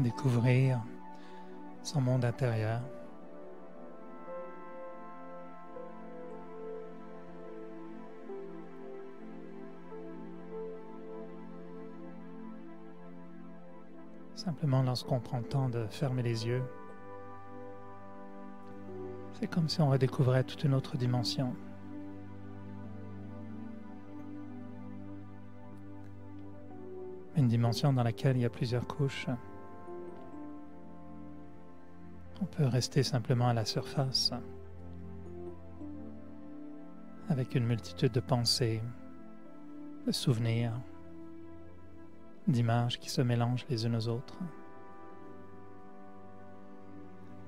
découvrir son monde intérieur. Simplement lorsqu'on prend le temps de fermer les yeux, c'est comme si on redécouvrait toute une autre dimension. Une dimension dans laquelle il y a plusieurs couches. On peut rester simplement à la surface, avec une multitude de pensées, de souvenirs, d'images qui se mélangent les unes aux autres,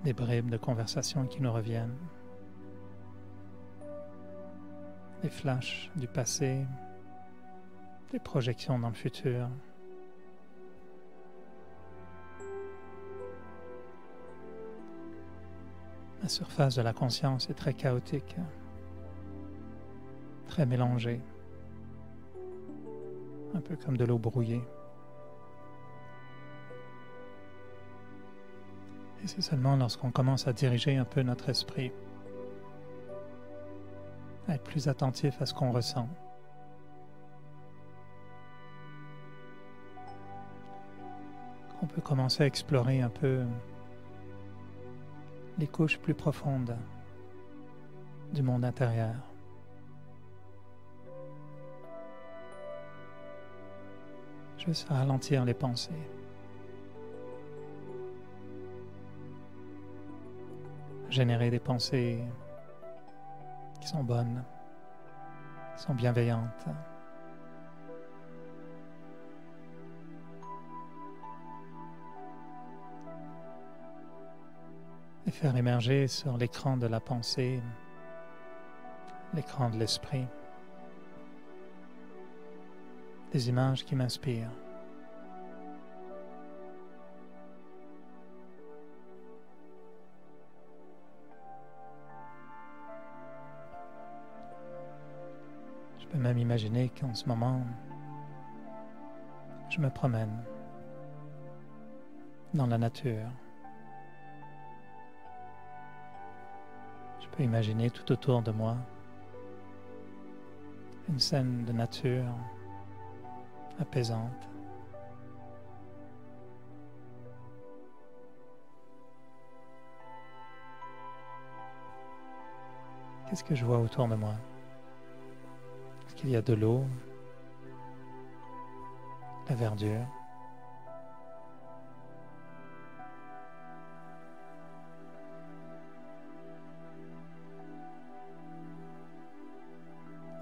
des bribes de conversations qui nous reviennent, des flashs du passé, des projections dans le futur. La surface de la conscience est très chaotique, très mélangée, un peu comme de l'eau brouillée. Et c'est seulement lorsqu'on commence à diriger un peu notre esprit, à être plus attentif à ce qu'on ressent, qu'on peut commencer à explorer un peu les couches plus profondes du monde intérieur. Juste ralentir les pensées. Générer des pensées qui sont bonnes, qui sont bienveillantes. Et faire émerger sur l'écran de la pensée, l'écran de l'esprit, des images qui m'inspirent. Je peux même imaginer qu'en ce moment, je me promène dans la nature. Je peux imaginer tout autour de moi une scène de nature apaisante. Qu'est-ce que je vois autour de moi? Est-ce qu'il y a de l'eau, de la verdure?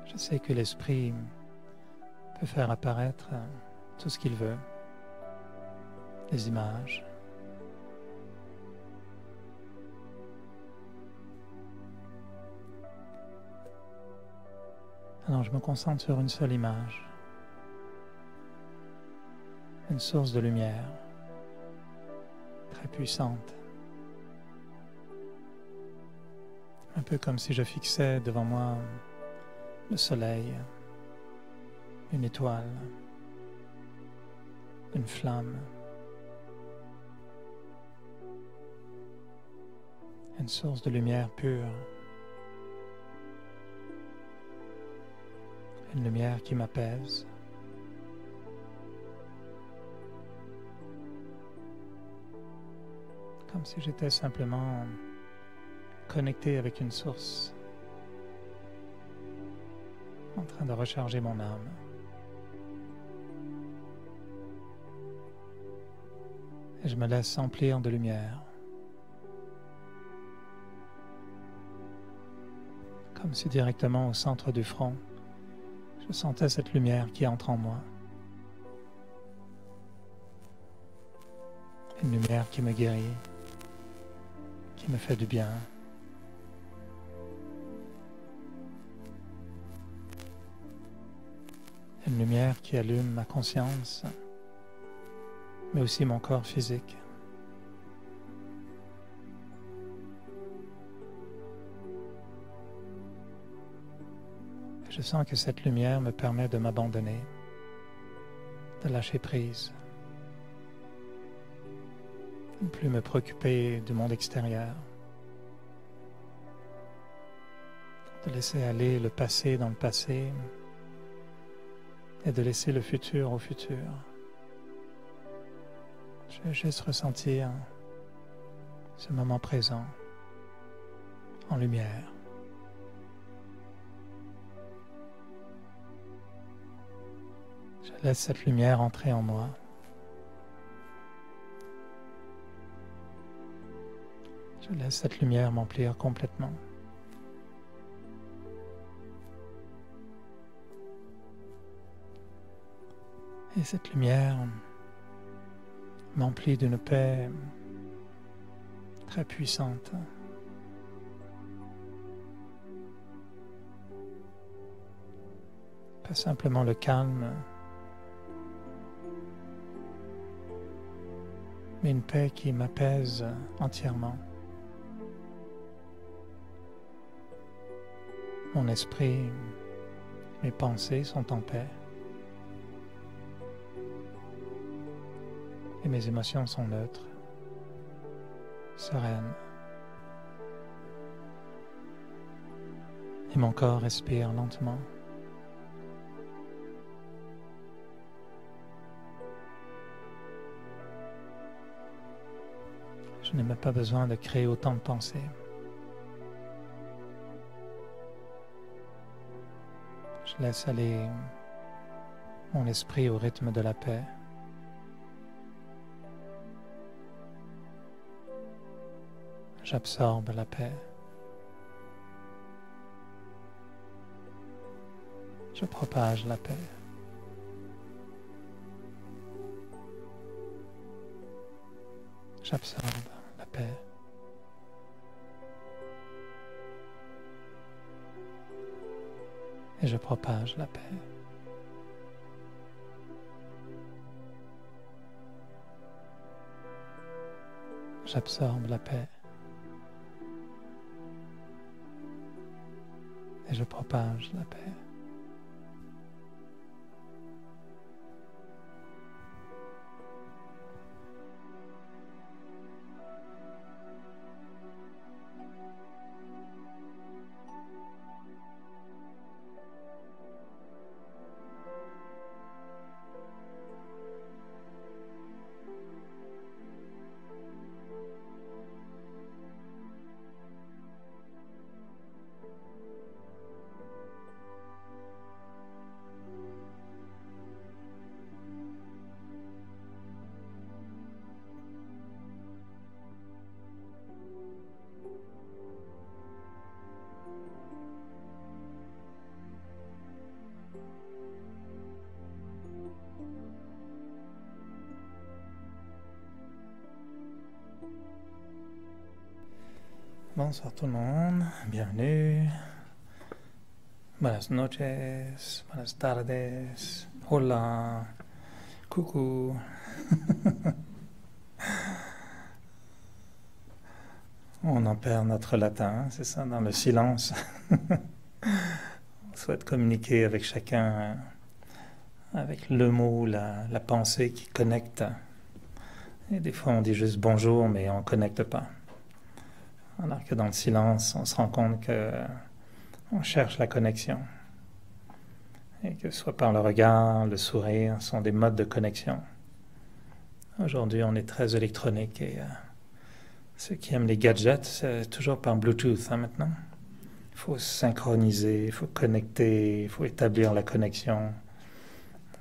Je sais que l'esprit peut faire apparaître tout ce qu'il veut, les images. Alors je me concentre sur une seule image, une source de lumière très puissante, un peu comme si je fixais devant moi le soleil, une étoile, une flamme, une source de lumière pure, une lumière qui m'apaise. Comme si j'étais simplement connecté avec une source, en train de recharger mon âme. Et je me laisse emplir de lumière, comme si directement au centre du front, je sentais cette lumière qui entre en moi. Une lumière qui me guérit, qui me fait du bien. Une lumière qui allume ma conscience, mais aussi mon corps physique. Et je sens que cette lumière me permet de m'abandonner, de lâcher prise, Ne plus me préoccuper du monde extérieur. De laisser aller le passé dans le passé et de laisser le futur au futur. Je vais juste ressentir ce moment présent en lumière. Je laisse cette lumière entrer en moi. Je laisse cette lumière m'emplir complètement. Et cette lumière m'emplit d'une paix très puissante. Pas simplement le calme, mais une paix qui m'apaise entièrement. Mon esprit, mes pensées sont en paix. Et mes émotions sont neutres, sereines. Et mon corps respire lentement. Je n'ai même pas besoin de créer autant de pensées. Je laisse aller mon esprit au rythme de la paix. J'absorbe la paix. Je propage la paix. J'absorbe la paix. Et je propage la paix. J'absorbe la paix. Et je propage la paix. Bonsoir tout le monde, bienvenue. Buenas noches, buenas tardes, hola, coucou. On en perd notre latin, c'est ça, dans le silence. On souhaite communiquer avec chacun, avec le mot, la pensée qui connecte. Et des fois on dit juste bonjour, mais on ne connecte pas. Alors que dans le silence, on se rend compte qu'on cherche la connexion. Et que soit par le regard, le sourire, sont des modes de connexion. Aujourd'hui, on est très électronique et ceux qui aiment les gadgets, c'est toujours par Bluetooth maintenant. Il faut synchroniser, il faut connecter, il faut établir la connexion.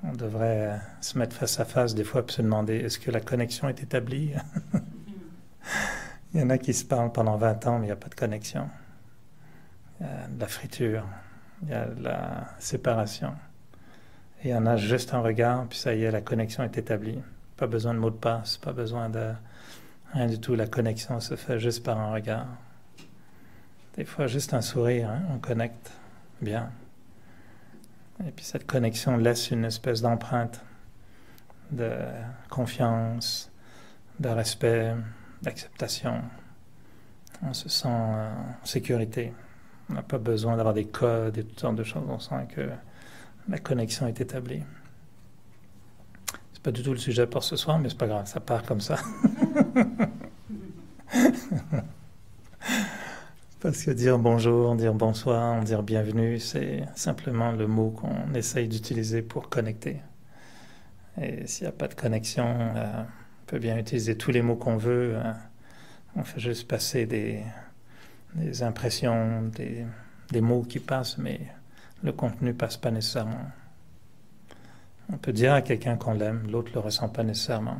On devrait se mettre face à face des fois pour se demander est-ce que la connexion est établie? Il y en a qui se parlent pendant 20 ans, mais il n'y a pas de connexion. Il y a de la friture, il y a de la séparation. Et il y en a juste un regard, puis ça y est, la connexion est établie. Pas besoin de mot de passe, pas besoin de rien du tout. La connexion se fait juste par un regard. Des fois, juste un sourire, hein, on connecte bien. Et puis cette connexion laisse une espèce d'empreinte de confiance, de respect, d'acceptation. On se sent en sécurité. On n'a pas besoin d'avoir des codes et toutes sortes de choses. On sent que la connexion est établie. C'est pas du tout le sujet pour ce soir, mais c'est pas grave, ça part comme ça. Parce que dire bonjour, dire bonsoir, dire bienvenue, c'est simplement le mot qu'on essaye d'utiliser pour connecter. Et s'il n'y a pas de connexion, on peut bien utiliser tous les mots qu'on veut. On fait juste passer des impressions, des mots qui passent, mais le contenu ne passe pas nécessairement. On peut dire à quelqu'un qu'on l'aime, l'autre ne le ressent pas nécessairement.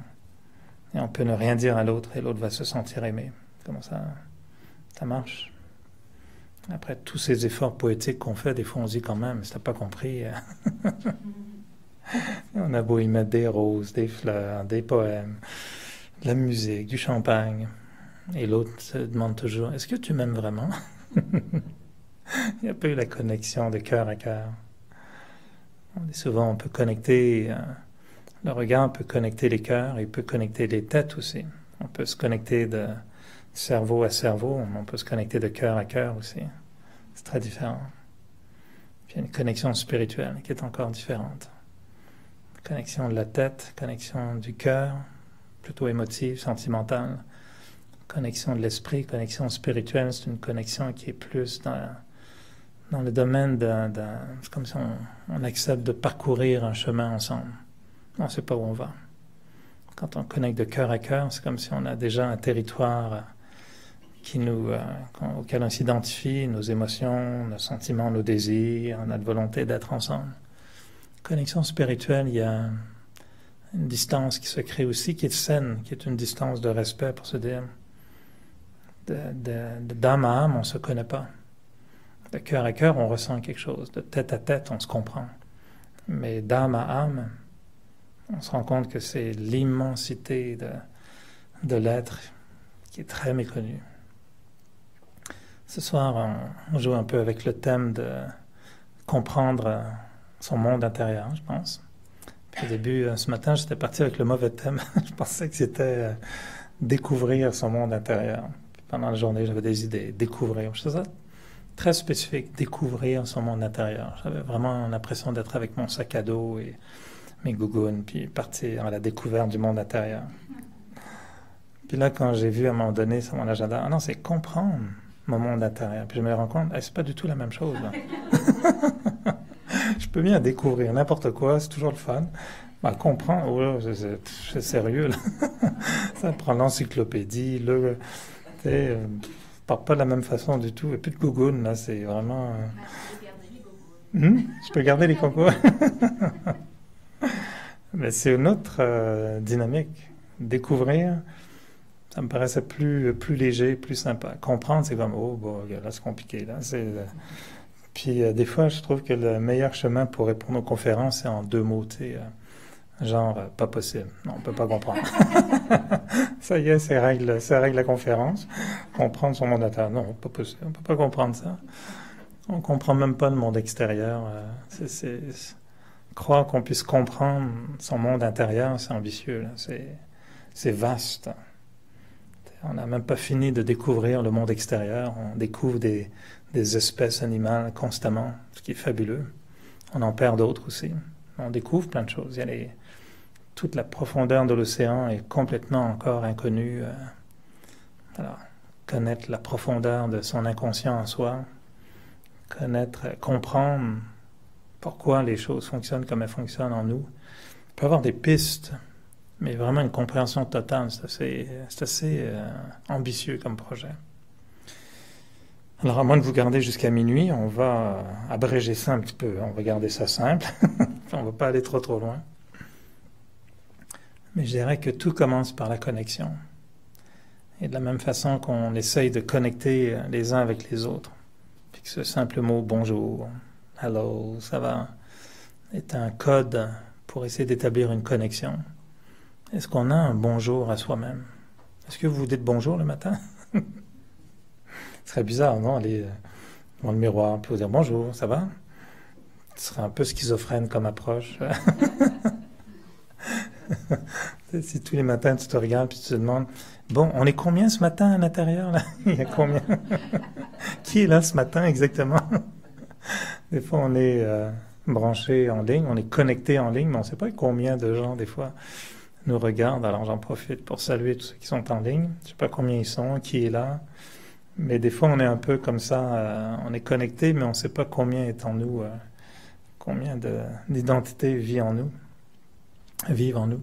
Et on peut ne rien dire à l'autre et l'autre va se sentir aimé. Comment ça marche? Après tous ces efforts poétiques qu'on fait, des fois on se dit quand même, si t'as pas compris, on a beau y mettre des roses, des fleurs, des poèmes, de la musique, du champagne. Et l'autre se demande toujours, est-ce que tu m'aimes vraiment? Il n'y a pas eu la connexion de cœur à cœur. Souvent on peut connecter, le regard peut connecter les cœurs, il peut connecter les têtes aussi. On peut se connecter de cerveau à cerveau, on peut se connecter de cœur à cœur aussi. C'est très différent. Puis il y a une connexion spirituelle qui est encore différente. Connexion de la tête, connexion du cœur, plutôt émotive, sentimentale. Connexion de l'esprit, connexion spirituelle, c'est une connexion qui est plus dans le domaine c'est comme si on accepte de parcourir un chemin ensemble. On ne sait pas où on va. Quand on connecte de cœur à cœur, c'est comme si on a déjà un territoire auquel on s'identifie, nos émotions, nos sentiments, nos désirs, notre volonté d'être ensemble. Connexion spirituelle, il y a une distance qui se crée aussi, qui est saine, qui est une distance de respect pour se dire d'âme à âme, on ne se connaît pas. De cœur à cœur, on ressent quelque chose. De tête à tête, on se comprend. Mais d'âme à âme, on se rend compte que c'est l'immensité de l'être qui est très méconnu. Ce soir, on joue un peu avec le thème de comprendre son monde intérieur, je pense. Puis au début, ce matin, j'étais parti avec le mauvais thème. Je pensais que c'était découvrir son monde intérieur. Puis pendant la journée, j'avais des idées, découvrir. Je faisais ça très spécifique, découvrir son monde intérieur. J'avais vraiment l'impression d'être avec mon sac à dos et mes gougounes, puis partir à la découverte du monde intérieur. Puis là, quand j'ai vu à un moment donné sur mon agenda, ah non, c'est comprendre mon monde intérieur. Puis je me rends compte, c'est pas du tout la même chose. Là. Je peux bien découvrir n'importe quoi, c'est toujours le fun. Comprendre, oh, c'est sérieux. Là. Ça prend l'encyclopédie, parle pas de la même façon du tout. Et plus de gougounes, là, c'est vraiment... Je peux garder les cocos. Mais c'est une autre dynamique. Découvrir, ça me paraissait plus léger, plus sympa. Comprendre, c'est comme, oh, bon, là, c'est compliqué. Là, Puis des fois, je trouve que le meilleur chemin pour répondre aux conférences, c'est en 2 mots, genre, pas possible. Non, on peut pas comprendre. Ça y est, ça règle la conférence. Comprendre son monde intérieur. Non, pas possible. On peut pas comprendre ça. On comprend même pas le monde extérieur. Croire qu'on puisse comprendre son monde intérieur, c'est ambitieux. Là. C'est vaste. On n'a même pas fini de découvrir le monde extérieur. On découvre des espèces animales constamment, ce qui est fabuleux. On en perd d'autres aussi. On découvre plein de choses. Toute la profondeur de l'océan est complètement encore inconnue. Alors, connaître la profondeur de son inconscient en soi, comprendre pourquoi les choses fonctionnent comme elles fonctionnent en nous. On peut avoir des pistes, mais vraiment une compréhension totale. C'est assez ambitieux comme projet. Alors, à moins de vous garder jusqu'à minuit, on va abréger ça un petit peu. On va garder ça simple. On ne va pas aller trop loin. Mais je dirais que tout commence par la connexion. Et de la même façon qu'on essaye de connecter les uns avec les autres, puis que ce simple mot « bonjour »,« hello »,« ça va » est un code pour essayer d'établir une connexion. Est-ce qu'on a un bonjour à soi-même? Est-ce que vous vous dites bonjour le matin? Ce serait bizarre, non? Aller devant le miroir, puis vous dire bonjour, ça va? Ce serait un peu schizophrène comme approche. Si tous les matins tu te regardes puis tu te demandes, bon, on est combien ce matin à l'intérieur là? Il y a combien? Qui est là ce matin exactement? Des fois on est branché en ligne, on est connecté en ligne, mais on ne sait pas combien de gens des fois nous regardent. Alors j'en profite pour saluer tous ceux qui sont en ligne. Je ne sais pas combien ils sont, qui est là. Mais des fois, on est un peu comme ça, on est connecté, mais on ne sait pas combien est en nous, combien d'identités vivent en nous.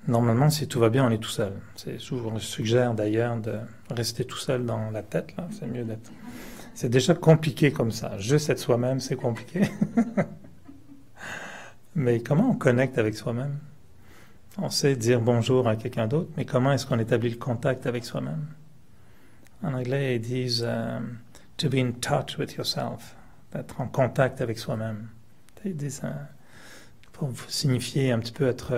Normalement, si tout va bien, on est tout seul. Je suggère d'ailleurs de rester tout seul dans la tête, là. C'est mieux d'être. C'est déjà compliqué comme ça. Juste être soi-même, c'est compliqué. Mais comment on connecte avec soi-même? On sait dire bonjour à quelqu'un d'autre, mais comment est-ce qu'on établit le contact avec soi-même? En anglais, ils disent to be in touch with yourself, d'être en contact avec soi-même. Ils disent pour signifier un petit peu être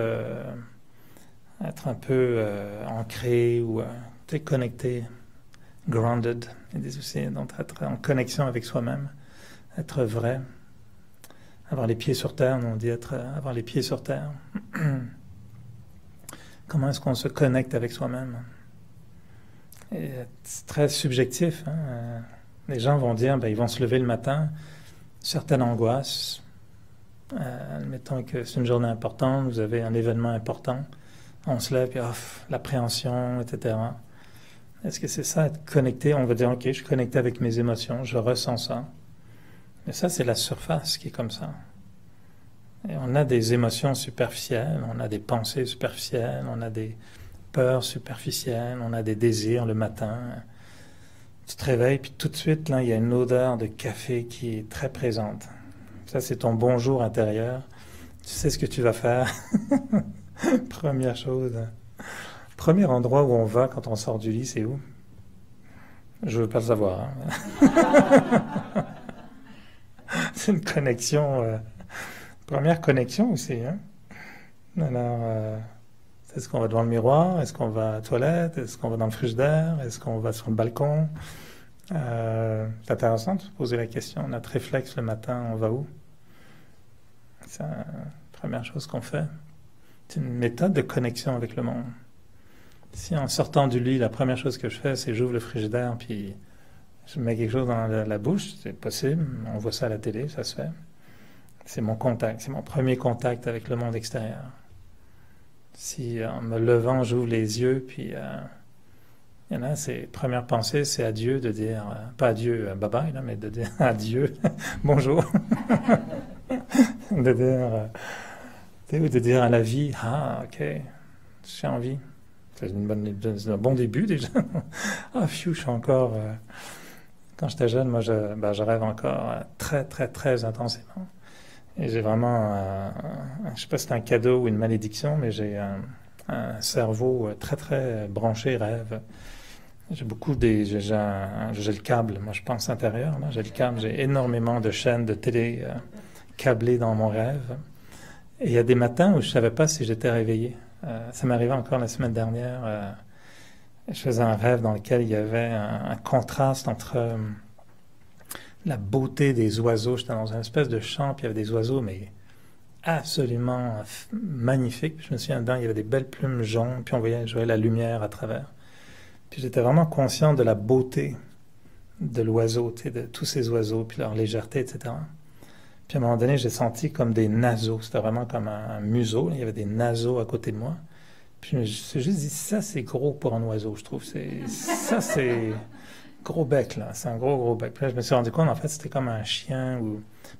un peu ancré ou connecté, grounded. Ils disent aussi donc être en connexion avec soi-même, être vrai, avoir les pieds sur terre. On dit avoir les pieds sur terre. Comment est-ce qu'on se connecte avec soi-même? Et c'est très subjectif. Hein? Les gens vont dire, ils vont se lever le matin, certaines angoisses. Admettons que c'est une journée importante, vous avez un événement important, on se lève, puis l'appréhension, etc. Est-ce que c'est ça, être connecté? On va dire, ok, je suis connecté avec mes émotions, je ressens ça. Mais ça, c'est la surface qui est comme ça. Et on a des émotions superficielles, on a des pensées superficielles, on a des peurs superficielles, on a des désirs le matin. Tu te réveilles, puis tout de suite, là, il y a une odeur de café qui est très présente. Ça, c'est ton bonjour intérieur. Tu sais ce que tu vas faire. Première chose. Premier endroit où on va quand on sort du lit, c'est où? Je veux pas le savoir. Hein. C'est une connexion. Première connexion aussi. Hein? Alors, est-ce qu'on va devant le miroir? Est-ce qu'on va à la toilette? Est-ce qu'on va dans le frigidaire? Est-ce qu'on va sur le balcon? C'est intéressant de se poser la question. Notre réflexe le matin, on va où? C'est la première chose qu'on fait. C'est une méthode de connexion avec le monde. Si en sortant du lit, la première chose que je fais, c'est j'ouvre le frigidaire puis je mets quelque chose dans la bouche, c'est possible. On voit ça à la télé, ça se fait. C'est mon contact, c'est mon premier contact avec le monde extérieur. Si en me levant, j'ouvre les yeux, puis il y en a, première pensée, c'est à Dieu de dire, pas adieu, bye bye, là, mais de dire adieu, bonjour, de dire, ou de dire à la vie, ok, j'ai envie. C'est un bon début déjà. Je suis encore, quand j'étais jeune, moi, je rêve encore très, très, très intensément. Et j'ai vraiment, je ne sais pas si c'est un cadeau ou une malédiction, mais j'ai un cerveau très, très branché rêve. J'ai le câble, moi je pense intérieur, là, j'ai le câble, j'ai énormément de chaînes de télé câblées dans mon rêve. Et il y a des matins où je ne savais pas si j'étais réveillé. Ça m'est arrivé encore la semaine dernière. Je faisais un rêve dans lequel il y avait un contraste entre la beauté des oiseaux. J'étais dans une espèce de champ, puis il y avait des oiseaux, mais absolument magnifiques. Je me souviens dedans, il y avait des belles plumes jaunes, puis je voyais la lumière à travers. Puis j'étais vraiment conscient de la beauté de l'oiseau, de tous ces oiseaux, puis leur légèreté, etc. Puis à un moment donné, j'ai senti comme des naseaux. C'était vraiment comme un museau. Il y avait des naseaux à côté de moi. Puis je me suis juste dit, ça c'est gros pour un oiseau, je trouve. Ça c'est gros bec, là. C'est un gros bec. Puis là, je me suis rendu compte, en fait, c'était comme un chien.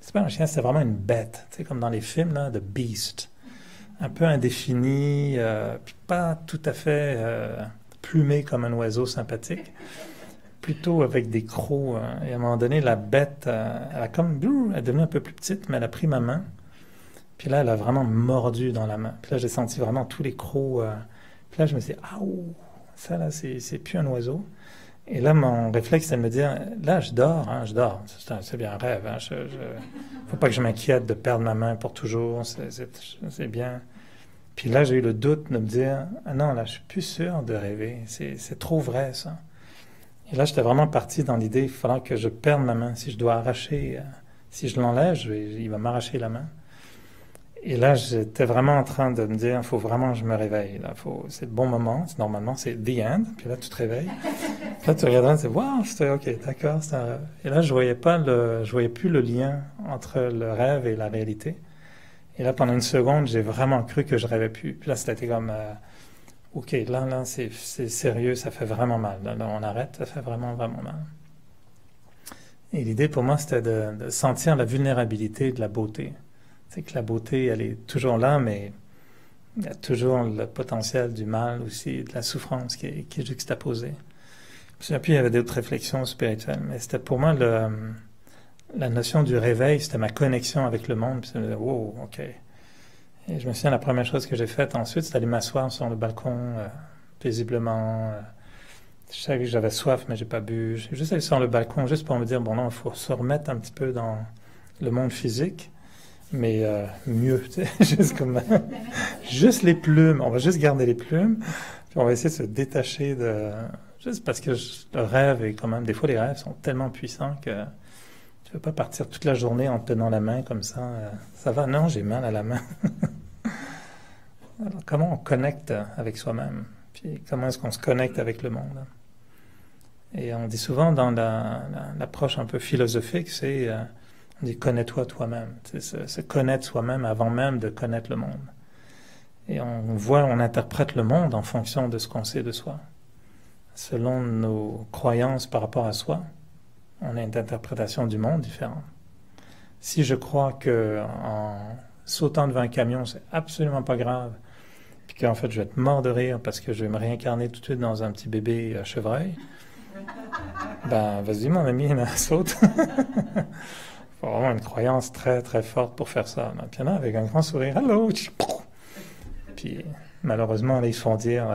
C'est pas un chien, c'était vraiment une bête. Tu sais, comme dans les films, là, de Beast. Un peu indéfini, puis pas tout à fait plumé comme un oiseau sympathique. Plutôt avec des crocs. Et à un moment donné, la bête, elle est devenue un peu plus petite, mais elle a pris ma main. Puis là, elle a vraiment mordu dans la main. Puis là, j'ai senti vraiment tous les crocs. Puis là, je me suis dit, ça là, c'est plus un oiseau. Et là, mon réflexe, c'est de me dire, là, je dors. C'est bien un rêve. Faut pas que je m'inquiète de perdre ma main pour toujours. C'est bien. Puis là, j'ai eu le doute de me dire, non, là, je suis plus sûr de rêver. C'est trop vrai, ça. Et là, j'étais vraiment parti dans l'idée, il faudra que je perde ma main. Si je dois arracher, si je l'enlève, il va m'arracher la main. Et là, j'étais vraiment en train de me dire, il faut vraiment que je me réveille. C'est le bon moment. Normalement, c'est the end. Puis là, tu te réveilles. Puis là, tu regardes, tu dis, wow, c'était OK, d'accord, c'est un rêve. Et là, je voyais plus le lien entre le rêve et la réalité. Et là, pendant une seconde, j'ai vraiment cru que je rêvais plus. Puis là, c'était comme, OK, là, c'est sérieux, ça fait vraiment mal. Là, on arrête, ça fait vraiment, vraiment mal. Et l'idée pour moi, c'était de sentir la vulnérabilité de la beauté. C'est que la beauté, elle est toujours là, mais il y a toujours le potentiel du mal aussi, de la souffrance qui est juxtaposée. Puis il y avait d'autres réflexions spirituelles, mais c'était pour moi la notion du réveil, c'était ma connexion avec le monde. Puis je me disais, wow, OK. Et je me souviens, la première chose que j'ai faite ensuite, c'était aller m'asseoir sur le balcon, paisiblement. Je savais que j'avais soif, mais j'ai pas bu. J'ai juste allé sur le balcon, juste pour me dire, bon non, il faut se remettre un petit peu dans le monde physique, mais mieux, tu sais, juste les plumes. On va juste garder les plumes, puis on va essayer de se détacher de... Juste parce que le rêve est quand même... Des fois, les rêves sont tellement puissants que tu ne veux pas partir toute la journée en te tenant la main comme ça. Ça va? Non, j'ai mal à la main. Alors, comment on connecte avec soi-même? Puis comment est-ce qu'on se connecte avec le monde? Et on dit souvent dans l'approche un peu philosophique, c'est on dit connais-toi toi-même. C'est se connaître soi-même avant même de connaître le monde. Et on interprète le monde en fonction de ce qu'on sait de soi. Selon nos croyances par rapport à soi, on a une interprétation du monde différente. Si je crois que en sautant devant un camion, c'est absolument pas grave, puis qu'en fait je vais être mort de rire parce que je vais me réincarner tout de suite dans un petit bébé chevreuil, ben vas-y mon ami, saute. Il faut vraiment une croyance très très forte pour faire ça. Puis là, avec un grand sourire, allô, puis malheureusement, là, ils se font dire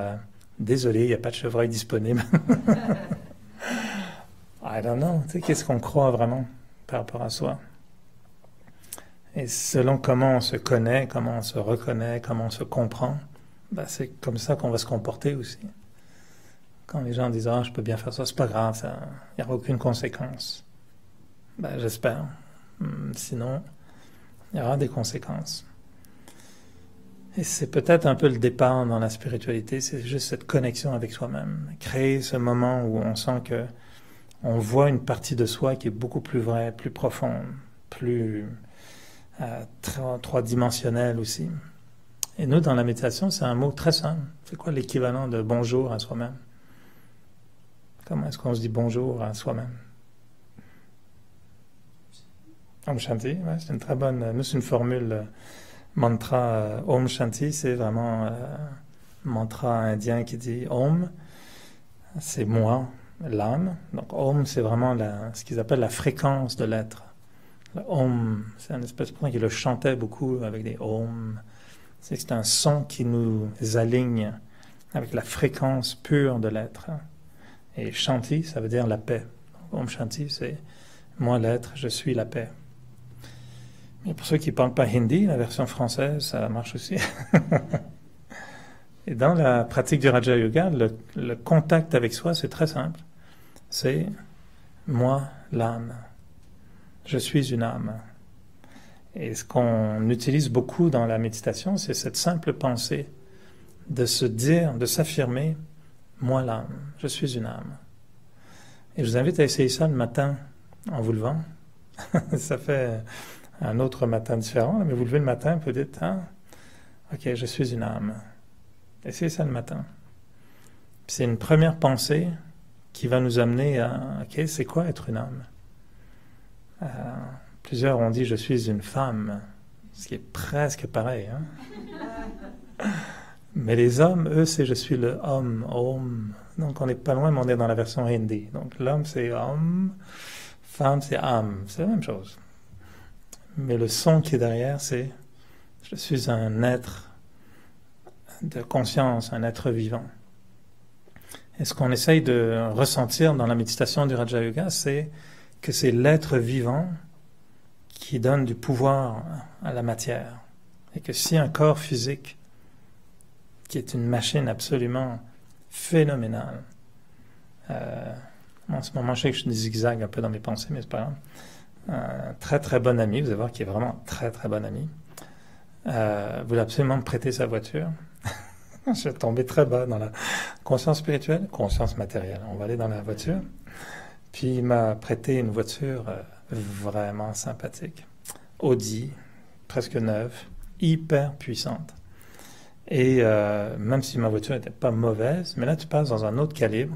désolé, il n'y a pas de chevreuil disponible. I don't know. Tu sais, qu'est-ce qu'on croit vraiment par rapport à soi? Et selon comment on se connaît, comment on se reconnaît, comment on se comprend, ben, c'est comme ça qu'on va se comporter aussi. Quand les gens disent « Ah, je peux bien faire ça, c'est pas grave, il n'y aura aucune conséquence. » Ben, j'espère. Sinon, il y aura des conséquences. Et c'est peut-être un peu le départ dans la spiritualité, c'est juste cette connexion avec soi-même. Créer ce moment où on sent que on voit une partie de soi qui est beaucoup plus vraie, plus profonde, plus trois-dimensionnelle aussi. Et nous, dans la méditation, c'est un mot très simple. C'est quoi l'équivalent de bonjour à soi-même? Comment est-ce qu'on se dit bonjour à soi-même? Om Shanti, ouais, c'est une très bonne... Nous, c'est une formule mantra. Om Shanti, c'est vraiment un mantra indien qui dit Om, c'est moi, l'âme. Donc Om, c'est vraiment ce qu'ils appellent la fréquence de l'être. Le Om, c'est un espèce de point qui le chantait beaucoup avec des Om. C'est un son qui nous aligne avec la fréquence pure de l'être. Et Shanti, ça veut dire la paix. Om Shanti, c'est moi l'être, je suis la paix. Mais pour ceux qui ne parlent pas hindi, la version française, ça marche aussi. Et dans la pratique du Raja Yoga, le contact avec soi, c'est très simple. C'est moi, l'âme. Je suis une âme. Et ce qu'on utilise beaucoup dans la méditation, c'est cette simple pensée de se dire, de s'affirmer, moi, l'âme, je suis une âme. Et je vous invite à essayer ça le matin en vous levant. Ça fait un autre matin différent, mais vous levez le matin, vous dites, ah, ok, je suis une âme. Essayez ça le matin. Puis c'est une première pensée qui va nous amener à, ok, c'est quoi être une âme? Plusieurs ont dit, je suis une femme, ce qui est presque pareil. Hein? Mais les hommes, eux, c'est je suis le homme, om. Donc on n'est pas loin, mais on est dans la version hindi. Donc l'homme, c'est homme, femme, c'est âme. C'est la même chose. Mais le son qui est derrière, c'est je suis un être de conscience, un être vivant. Et ce qu'on essaye de ressentir dans la méditation du Raja Yoga, c'est que c'est l'être vivant qui donne du pouvoir à la matière. Et que si un corps physique, qui est une machine absolument phénoménale, en ce moment, je sais que je zigzague un peu dans mes pensées, mais c'est pas grave. Un très très bon ami, vous allez voir qu'il est vraiment très très bon ami, voulait absolument me prêter sa voiture. Je suis tombé très bas dans la conscience spirituelle, conscience matérielle. On va aller dans la voiture. Puis il m'a prêté une voiture vraiment sympathique. Audi, presque neuve, hyper puissante. Et même si ma voiture n'était pas mauvaise, mais là tu passes dans un autre calibre.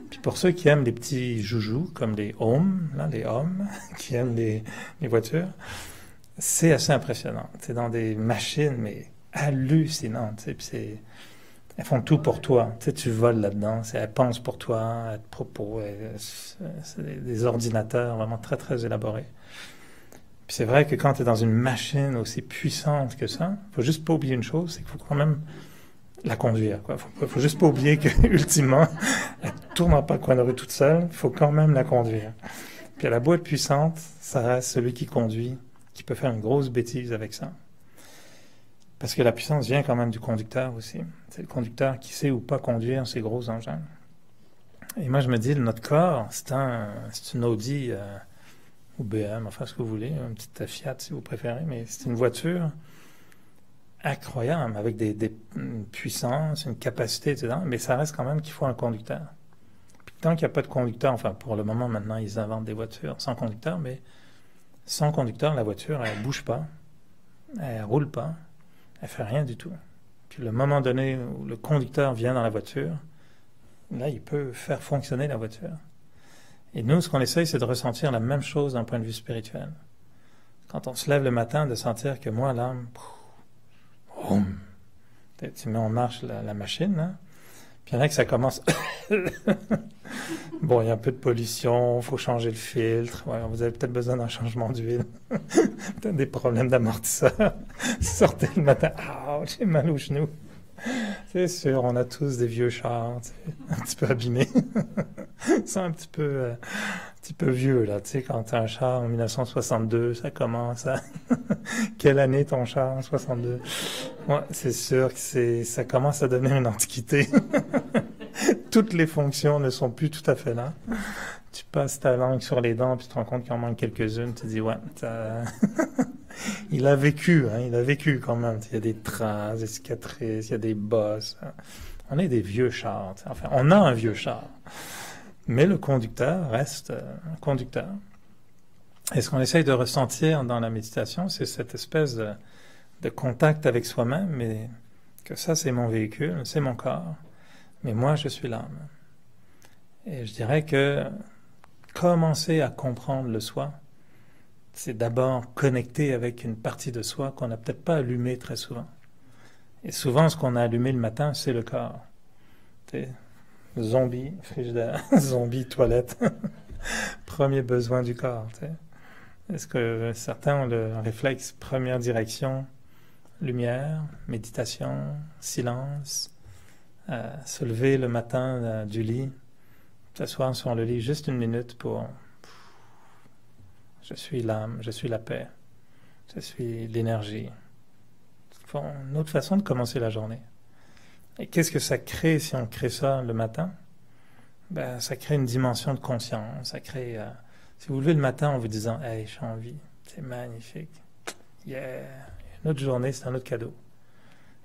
Puis pour ceux qui aiment les petits joujoux, comme les hommes, là, les hommes qui aiment les voitures, c'est assez impressionnant. C'est dans des machines, mais hallucinantes. Elles font tout pour toi. Tu voles là-dedans. Elles pensent pour toi, elles te proposent. C'est des ordinateurs vraiment très, très élaborés. Puis c'est vrai que quand tu es dans une machine aussi puissante que ça, il faut juste pas oublier une chose, c'est qu'il faut quand même la conduire. Faut juste pas oublier que ultimement, elle ne tournera pas le coin de rue toute seule, il faut quand même la conduire. Puis à la beau être puissante, ça reste celui qui conduit, qui peut faire une grosse bêtise avec ça. Parce que la puissance vient quand même du conducteur aussi. C'est le conducteur qui sait ou pas conduire ces gros engins. Et moi je me dis, notre corps, c'est une Audi ou BM, enfin ce que vous voulez, une petite Fiat si vous préférez, mais c'est une voiture incroyable, avec une puissance, une capacité, etc. Mais ça reste quand même qu'il faut un conducteur. Puis tant qu'il n'y a pas de conducteur, enfin pour le moment maintenant ils inventent des voitures sans conducteur, mais sans conducteur, la voiture elle bouge pas, elle roule pas, elle fait rien du tout. Puis le moment donné où le conducteur vient dans la voiture, là il peut faire fonctionner la voiture. Et nous, ce qu'on essaye, c'est de ressentir la même chose d'un point de vue spirituel. Quand on se lève le matin, de sentir que moi, l'âme, tu mets en marche la machine, là. Puis il y en a que ça commence. Bon, il y a un peu de pollution, il faut changer le filtre. Ouais, vous avez peut-être besoin d'un changement d'huile. Peut-être des problèmes d'amortisseur. Sortez le matin, j'ai mal aux genoux. C'est sûr, on a tous des vieux chars, un petit peu abîmés. C'est un petit peu vieux, là. Tu sais, quand tu as un char en 1962, ça commence à... Quelle année ton char en 62? Ouais, c'est sûr que ça commence à devenir une antiquité. Toutes les fonctions ne sont plus tout à fait là. Tu passes ta langue sur les dents, puis tu te rends compte qu'il en manque quelques-unes. Tu te dis, ouais, il a vécu quand même. Il y a des traces, des cicatrices, il y a des bosses. On est des vieux chars. Enfin, on a un vieux char. Mais le conducteur reste un conducteur. Et ce qu'on essaye de ressentir dans la méditation, c'est cette espèce de contact avec soi-même, mais que ça, c'est mon véhicule, c'est mon corps. Mais moi, je suis l'âme. Et je dirais que commencer à comprendre le soi, c'est d'abord connecter avec une partie de soi qu'on n'a peut-être pas allumée très souvent. Et souvent, ce qu'on a allumé le matin, c'est le corps. Zombie, frigidaire, zombie, toilette. Premier besoin du corps. Est-ce que certains ont le réflexe première direction, lumière, méditation, silence, se lever le matin du lit, s'asseoir sur le lit juste une minute pour... Je suis l'âme, je suis la paix, je suis l'énergie. C'est une autre façon de commencer la journée. Et qu'est-ce que ça crée si on crée ça le matin? Ça crée une dimension de conscience. Ça crée... si vous levez le matin en vous disant « Hey, je suis en vie, c'est magnifique. Yeah! » Une autre journée, c'est un autre cadeau.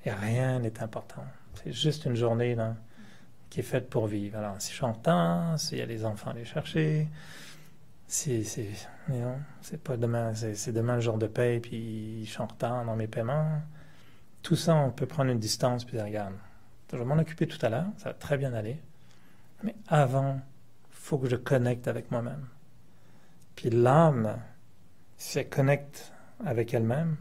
Et rien n'est important. C'est juste une journée là, qui est faite pour vivre. Alors, si je suis en retard, s'il y a des enfants à aller chercher, c'est pas demain, c'est demain le jour de paye, puis je suis en retard dans mes paiements. Tout ça, on peut prendre une distance, puis dire, regarde, je vais m'en occuper tout à l'heure, ça va très bien aller. Mais avant, il faut que je connecte avec moi-même. Puis l'âme, si elle connecte avec elle-même,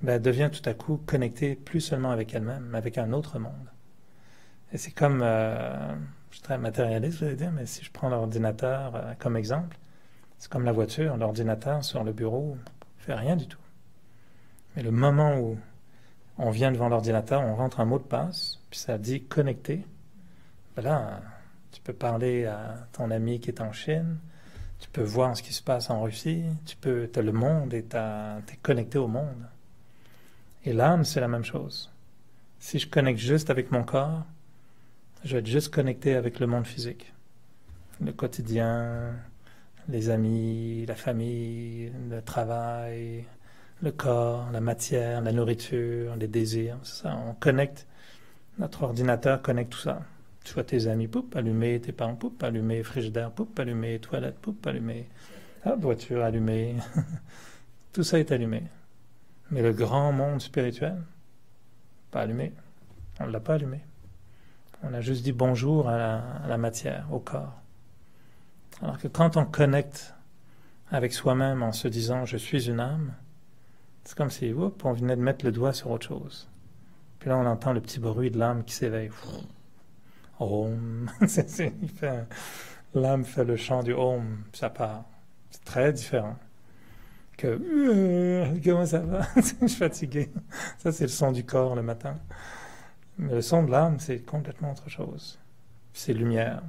elle devient tout à coup connectée plus seulement avec elle-même, mais avec un autre monde. Et c'est comme, je suis très matérialiste, je vais dire, mais si je prends l'ordinateur comme exemple, c'est comme la voiture, l'ordinateur sur le bureau ne fait rien du tout. Mais le moment où on vient devant l'ordinateur, on rentre un mot de passe, puis ça dit connecté, là, tu peux parler à ton ami qui est en Chine, tu peux voir ce qui se passe en Russie, tu as le monde et tu es connecté au monde. Et l'âme, c'est la même chose. Si je connecte juste avec mon corps, je vais être juste connecté avec le monde physique. Le quotidien, les amis, la famille, le travail, le corps, la matière, la nourriture, les désirs. C'est ça, on connecte. Notre ordinateur connecte tout ça. Tu vois tes amis, poup, allumer, tes parents, poup, allumer, frigidaire, poup, allumer, toilette, poup, allumer, voiture, allumée. Tout ça est allumé. Mais le grand monde spirituel, pas allumé. On ne l'a pas allumé. On a juste dit bonjour à la matière, au corps. Alors que quand on connecte avec soi-même en se disant « je suis une âme », c'est comme si on venait de mettre le doigt sur autre chose. Puis là, on entend le petit bruit de l'âme qui s'éveille. Om. L'âme fait le chant du Om, ça part. C'est très différent que comment ça va? Je suis fatigué. Ça, c'est le son du corps le matin. Mais le son de l'âme, c'est complètement autre chose. C'est lumière.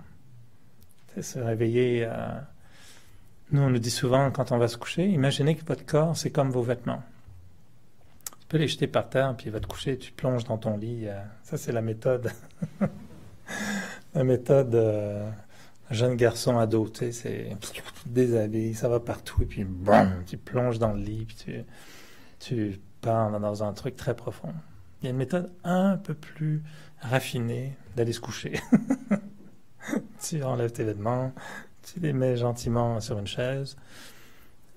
C'est se réveiller. Nous, on nous dit souvent, quand on va se coucher, imaginez que votre corps, c'est comme vos vêtements. Tu peux les jeter par terre, puis il va te coucher, tu plonges dans ton lit. Ça, c'est la méthode. La méthode jeune garçon ado, tu sais, c'est déshabillé, ça va partout, et puis bam, tu plonges dans le lit, puis tu pars dans un truc très profond. Il y a une méthode un peu plus raffinée d'aller se coucher. Tu enlèves tes vêtements, tu les mets gentiment sur une chaise,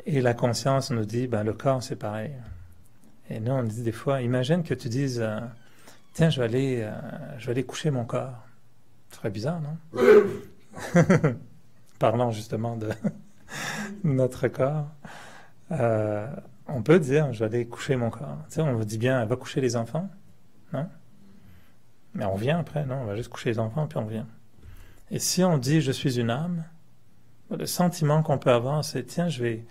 et la conscience nous dit, ben, le corps c'est pareil. Et nous on dit des fois, imagine que tu dises, tiens, je vais aller coucher mon corps. Ce serait bizarre, non? Parlant justement de notre corps, on peut dire, je vais aller coucher mon corps. Tu sais, on dit bien, va coucher les enfants, non? Mais on vient après, non? On va juste coucher les enfants, puis on vient. Et si on dit, je suis une âme, le sentiment qu'on peut avoir, c'est, tiens, je vais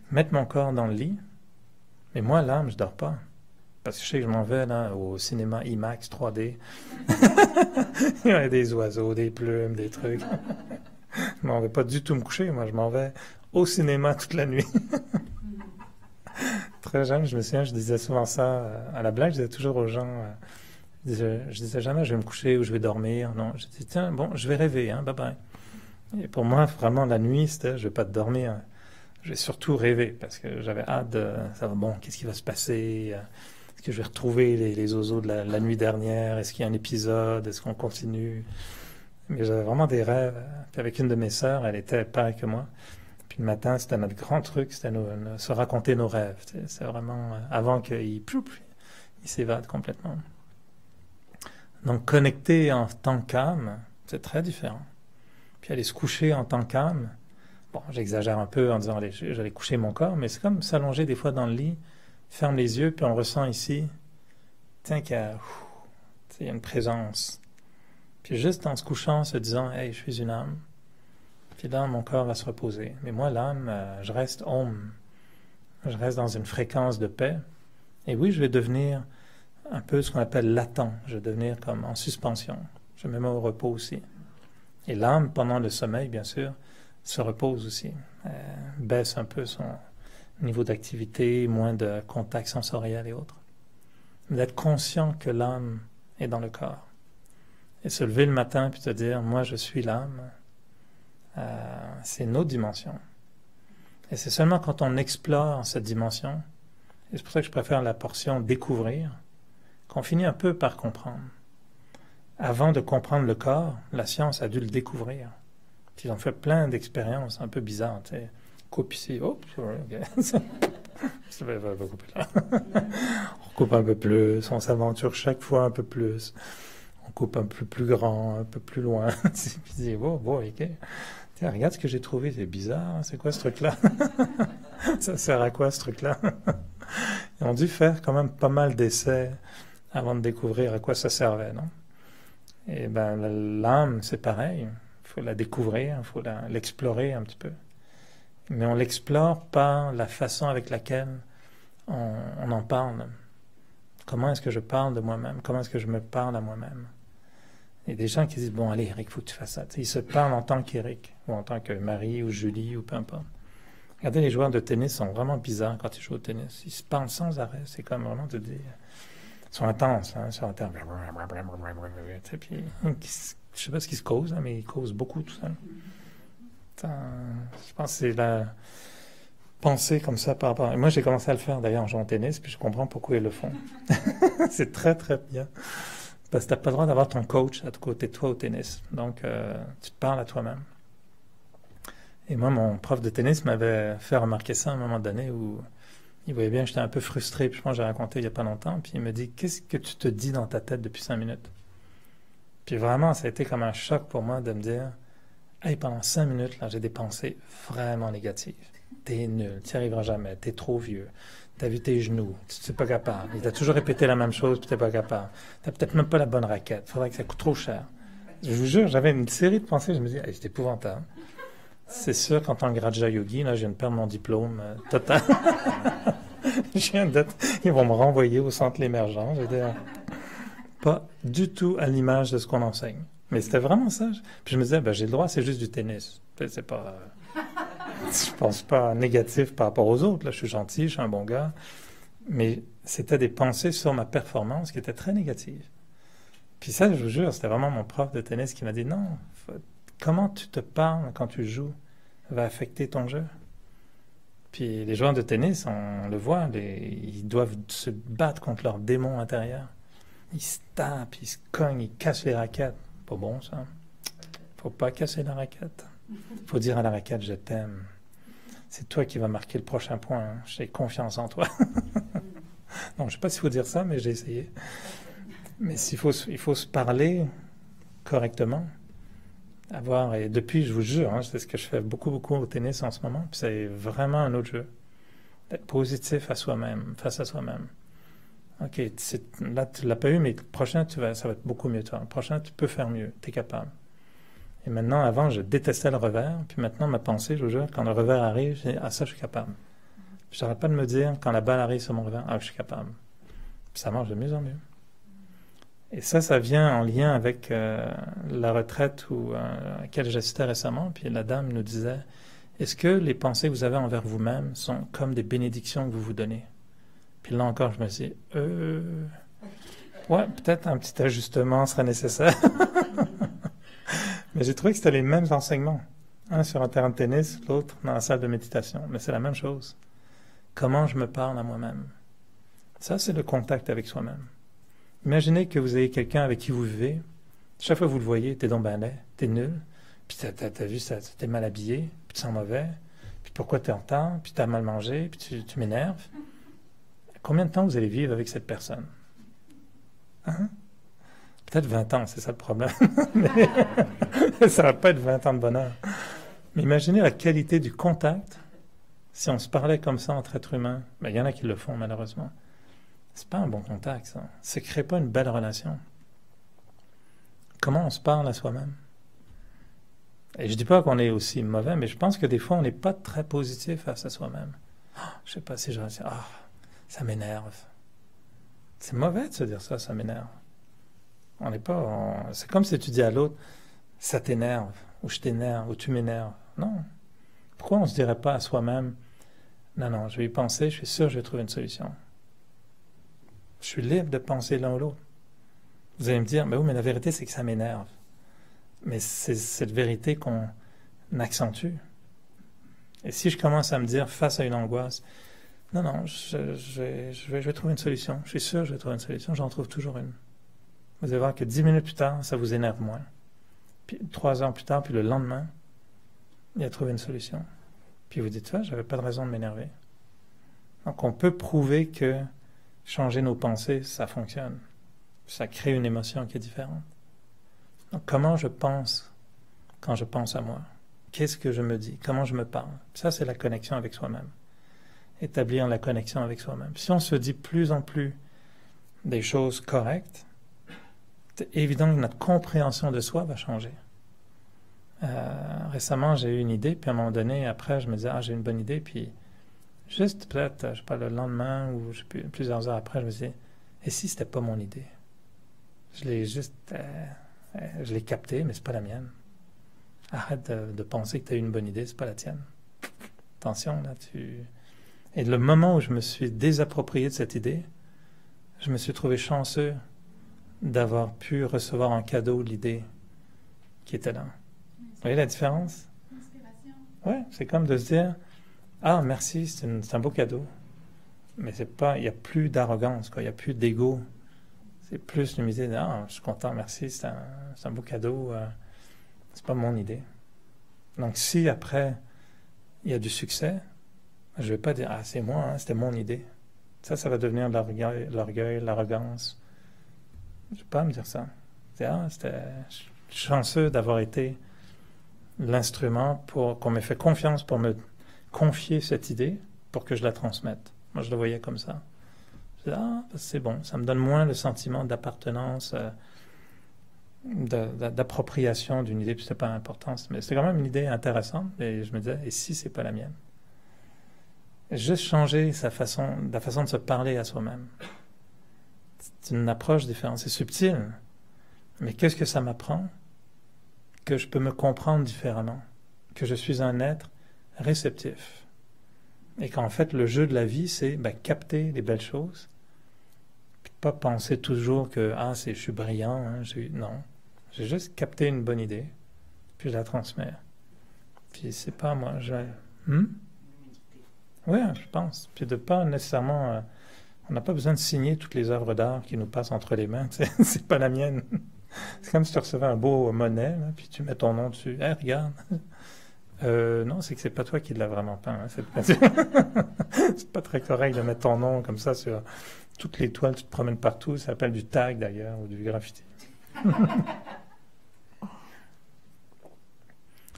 mettre mon corps dans le lit, mais moi, l'âme, je dors pas. Parce que je sais que je m'en vais là, au cinéma IMAX 3D. Il y a des oiseaux, des plumes, des trucs. Je m'en vais pas du tout me coucher. Moi, je m'en vais au cinéma toute la nuit. Très jeune, je me souviens, je disais souvent ça à la blague. Je disais toujours aux gens, je disais jamais je vais me coucher ou je vais dormir. Non, je disais tiens, bon, je vais rêver, hein, bye bye. Et pour moi, vraiment, la nuit, c'était je vais pas dormir. Je vais surtout rêver parce que j'avais hâte de savoir, bon, qu'est-ce qui va se passer? Est-ce que je vais retrouver les oiseaux de la nuit dernière? Est-ce qu'il y a un épisode? Est-ce qu'on continue? Mais j'avais vraiment des rêves. Puis avec une de mes sœurs, elle était pareille que moi. Puis le matin, c'était notre grand truc, c'était se raconter nos rêves. C'est vraiment avant qu'il s'évade complètement. Donc connecter en tant qu'âme, c'est très différent. Puis aller se coucher en tant qu'âme, bon, j'exagère un peu en disant allez, j'allais coucher mon corps, mais c'est comme s'allonger des fois dans le lit, ferme les yeux, puis on ressent ici, tiens qu'il y a une présence. Puis juste en se couchant, en se disant hey, je suis une âme, puis là, mon corps va se reposer. Mais moi, l'âme, je reste Om. Je reste dans une fréquence de paix. Et oui, je vais devenir un peu ce qu'on appelle latent. Je vais devenir comme en suspension. Je me mets au repos aussi. Et l'âme, pendant le sommeil, bien sûr, se repose aussi. Baisse un peu son niveau d'activité, moins de contact sensoriel et autres. D'être conscient que l'âme est dans le corps. Et se lever le matin puis te dire, moi je suis l'âme, c'est une autre dimension. Et c'est seulement quand on explore cette dimension, et c'est pour ça que je préfère la portion découvrir, qu'on finit un peu par comprendre. Avant de comprendre le corps, la science a dû le découvrir. Puis ils ont fait plein d'expériences un peu bizarres. Tu sais. Coupe ici, hop, ok. Ça va couper là. On coupe un peu plus, on s'aventure chaque fois un peu plus. On coupe un peu plus grand, un peu plus loin. Puis tu dis, oh, ok. Tiens, regarde ce que j'ai trouvé, c'est bizarre, c'est quoi ce truc-là? Ça sert à quoi ce truc-là? Ils ont dû faire quand même pas mal d'essais avant de découvrir à quoi ça servait, non? Et ben l'âme, c'est pareil. Il faut la découvrir, il faut l'explorer un petit peu. Mais on l'explore par la façon avec laquelle on en parle. Comment est-ce que je parle de moi-même? Comment est-ce que je me parle à moi-même? Il y a des gens qui disent, bon, allez, Eric, il faut que tu fasses ça. Ils se parlent en tant qu'Eric, ou en tant que Marie, ou Julie, ou peu importe. Regardez, les joueurs de tennis sont vraiment bizarres quand ils jouent au tennis. Ils se parlent sans arrêt. C'est comme vraiment de dire... Ils sont intenses, hein, sur un terme. Puis, je ne sais pas ce qui se cause, hein, mais ils causent beaucoup tout ça. Je pense que c'est la pensée comme ça par rapport... Moi, j'ai commencé à le faire d'ailleurs en jouant au tennis, puis je comprends pourquoi ils le font. C'est très, très bien. Parce que tu n'as pas le droit d'avoir ton coach à côté de toi au tennis. Donc, tu te parles à toi-même. Et moi, mon prof de tennis m'avait fait remarquer ça à un moment donné où il voyait bien que j'étais un peu frustré, puis je pense que j'ai raconté il n'y a pas longtemps, puis il me dit, qu'est-ce que tu te dis dans ta tête depuis 5 minutes? Puis vraiment, ça a été comme un choc pour moi de me dire, hey, pendant 5 minutes, là, j'ai des pensées vraiment négatives. T'es nul, tu n'y arriveras jamais, t'es trop vieux, t'as vu tes genoux, tu n'es pas capable. Il t'a toujours répété la même chose, puis t'es pas capable. T'as peut-être même pas la bonne raquette, faudrait que ça coûte trop cher. Je vous jure, j'avais une série de pensées, je me dis, hey, c'est épouvantable. C'est sûr qu'en tant que Raja Yogi, là, je viens de perdre mon diplôme total. Ils vont me renvoyer au centre l'émergent. Je veux dire, pas du tout à l'image de ce qu'on enseigne. Mais c'était vraiment ça. Puis je me disais, ben, j'ai le droit, c'est juste du tennis. C'est pas, je pense pas négatif par rapport aux autres. Là, je suis gentil, je suis un bon gars. Mais c'était des pensées sur ma performance qui étaient très négatives. Puis ça, je vous jure, c'était vraiment mon prof de tennis qui m'a dit, non, comment tu te parles quand tu joues va affecter ton jeu. Puis les joueurs de tennis, on le voit, ils doivent se battre contre leurs démons intérieurs. Ils se tapent, ils se cognent, ils cassent les raquettes. Pas bon, ça. Faut pas casser la raquette. Faut dire à la raquette, je t'aime. C'est toi qui vas marquer le prochain point. Hein. J'ai confiance en toi. Non, je sais pas s'il faut dire ça, mais j'ai essayé. Mais il faut se parler correctement. Et depuis, je vous jure, hein, c'est ce que je fais beaucoup au tennis en ce moment, puis c'est vraiment un autre jeu. D'être positif à soi-même, face à soi-même. OK, là, tu l'as pas eu, mais le prochain, ça va être beaucoup mieux, toi. Le prochain, tu peux faire mieux, tu es capable. Et maintenant, avant, je détestais le revers, puis maintenant, ma pensée, je vous jure, quand le revers arrive, je dis, ah, ça, je suis capable. Je n'arrête pas de me dire, quand la balle arrive sur mon revers, ah, je suis capable. Puis ça marche de mieux en mieux. Et ça vient en lien avec la retraite à laquelle j'assistais récemment. Puis la dame nous disait, est-ce que les pensées que vous avez envers vous-même sont comme des bénédictions que vous vous donnez? Puis là encore, je me suis dit, ouais, peut-être un petit ajustement serait nécessaire. Mais j'ai trouvé que c'était les mêmes enseignements. Un sur un terrain de tennis, l'autre dans la salle de méditation. Mais c'est la même chose. Comment je me parle à moi-même? Ça, c'est le contact avec soi-même. Imaginez que vous ayez quelqu'un avec qui vous vivez. Chaque fois que vous le voyez, t'es donc ben laid, t'es nul, puis t'as vu ça, t'es mal habillé, puis tu sens mauvais, puis pourquoi t'es en retard, puis t'as mal mangé, puis tu m'énerves. Combien de temps vous allez vivre avec cette personne? Hein? Peut-être 20 ans, c'est ça le problème. Mais ça va pas être 20 ans de bonheur. Mais imaginez la qualité du contact si on se parlait comme ça entre êtres humains. Ben, il y en a qui le font malheureusement. C'est pas un bon contact, ça. Ça ne crée pas une belle relation. Comment on se parle à soi-même? Et je dis pas qu'on est aussi mauvais, mais je pense que des fois, on n'est pas très positif face à soi-même. Oh, je sais pas si je vais dire, ah, ça m'énerve. C'est mauvais de se dire ça, ça m'énerve. On n'est pas... C'est comme si tu dis à l'autre, ça t'énerve, ou je t'énerve, ou tu m'énerves. Non. Pourquoi on ne se dirait pas à soi-même, non, je vais y penser, je suis sûr que je vais trouver une solution. Je suis libre de penser l'un ou l'autre. Vous allez me dire, mais oui, mais la vérité, c'est que ça m'énerve. Mais c'est cette vérité qu'on accentue. Et si je commence à me dire, face à une angoisse, non, je vais trouver une solution. Je suis sûr que je vais trouver une solution. J'en trouve toujours une. Vous allez voir que 10 minutes plus tard, ça vous énerve moins. Puis 3 heures plus tard, puis le lendemain, il a trouvé une solution. Puis vous dites, j'avais pas de raison de m'énerver. Donc on peut prouver que changer nos pensées, ça fonctionne. Ça crée une émotion qui est différente. Donc, comment je pense quand je pense à moi? Qu'est-ce que je me dis? Comment je me parle? Ça, c'est la connexion avec soi-même. Établir la connexion avec soi-même. Si on se dit plus en plus des choses correctes, c'est évident que notre compréhension de soi va changer. Récemment, j'ai eu une idée, puis à un moment donné, après, je me disais, j'ai une bonne idée, puis juste peut-être, je sais pas, le lendemain ou plusieurs heures après, je me disais, et si c'était pas mon idée? Je l'ai juste, je l'ai captée, mais c'est pas la mienne. Arrête de penser que tu as eu une bonne idée, c'est pas la tienne. Attention, là, Et le moment où je me suis désapproprié de cette idée, je me suis trouvé chanceux d'avoir pu recevoir en cadeau l'idée qui était là. Vous voyez la différence? Oui, c'est comme de se dire, merci, c'est un beau cadeau. Mais c'est pas, il n'y a plus d'arrogance, quoi. Il n'y a plus d'ego. C'est plus l'humilité de, je suis content, merci, c'est un beau cadeau. C'est pas mon idée. Donc si après, il y a du succès, Je ne vais pas dire, ah, c'est moi, hein, c'était mon idée. Ça va devenir l'orgueil, l'arrogance. Je ne vais pas me dire ça. Je suis chanceux d'avoir été l'instrument pour qu'on m'ait fait confiance pour me confier cette idée pour que je la transmette. Moi, je le voyais comme ça. Je disais, c'est bon, ça me donne moins le sentiment d'appartenance, d'appropriation d'une idée, puis c'est pas l'importance. Mais c'est quand même une idée intéressante, et je me disais, et si c'est pas la mienne? Juste changer la façon de se parler à soi-même. C'est une approche différente, c'est subtil. Mais qu'est-ce que ça m'apprend? Que je peux me comprendre différemment, que je suis un être réceptif. Et qu'en fait, le jeu de la vie, c'est capter les belles choses, puis pas penser toujours que je suis brillant. Hein, non, j'ai juste capté une bonne idée, puis je la transmets. Puis c'est pas moi. Oui, je pense. Puis de pas nécessairement... on n'a pas besoin de signer toutes les œuvres d'art qui nous passent entre les mains. C'est pas la mienne. C'est comme si tu recevais un beau Monet, là, puis tu mets ton nom dessus. Hey, regarde. Non, c'est que c'est pas toi qui l'as vraiment peint. Hein. C'est pas très correct de mettre ton nom comme ça sur toutes les toiles. Tu te promènes partout. Ça s'appelle du tag d'ailleurs, ou du graffiti.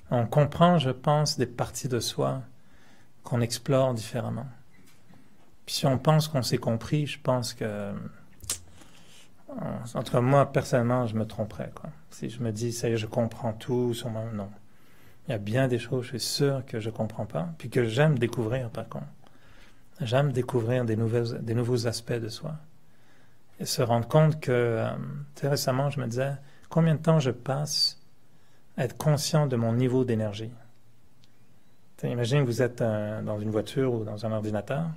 On comprend, je pense, des parties de soi qu'on explore différemment. Puis si on pense qu'on s'est compris, je pense que... En tout cas, moi, personnellement, je me tromperais, quoi. Si je me dis, ça y est, je comprends tout sur moi, non. Il y a bien des choses, je suis sûr, que je ne comprends pas, puis que j'aime découvrir, par contre. J'aime découvrir des nouveaux aspects de soi. Et se rendre compte que, récemment, je me disais, combien de temps je passe à être conscient de mon niveau d'énergie? Imagine que vous êtes dans une voiture ou dans un ordinateur,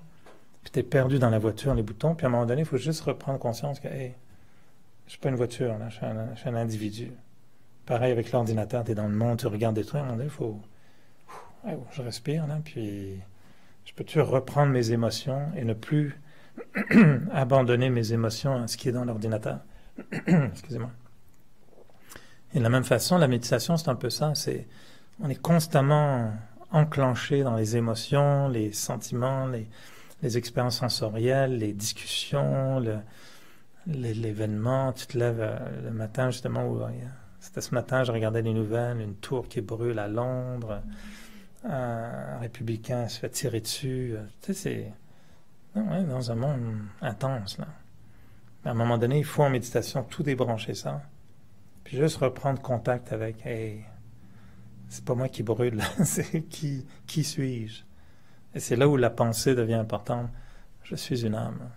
puis tu es perdu dans la voiture, les boutons, puis à un moment donné, il faut juste reprendre conscience que, hey, je ne suis pas une voiture, là, je suis un individu. Pareil avec l'ordinateur, tu es dans le monde, tu regardes des trucs, à un moment donné, il faut... je respire, là, puis je peux-tu reprendre mes émotions et ne plus abandonner mes émotions à ce qui est dans l'ordinateur? Excusez-moi. Et de la même façon, la méditation, c'est un peu ça, on est constamment enclenché dans les émotions, les sentiments, les expériences sensorielles, les discussions, l'événement. Tu te lèves le matin, justement, c'était ce matin, je regardais les nouvelles, une tour qui brûle à Londres, un républicain se fait tirer dessus. Tu sais, c'est dans un monde intense, là. Mais à un moment donné, il faut en méditation tout débrancher ça, puis juste reprendre contact avec, hey, c'est pas moi qui brûle, c'est qui suis-je? Et c'est là où la pensée devient importante. Je suis une âme.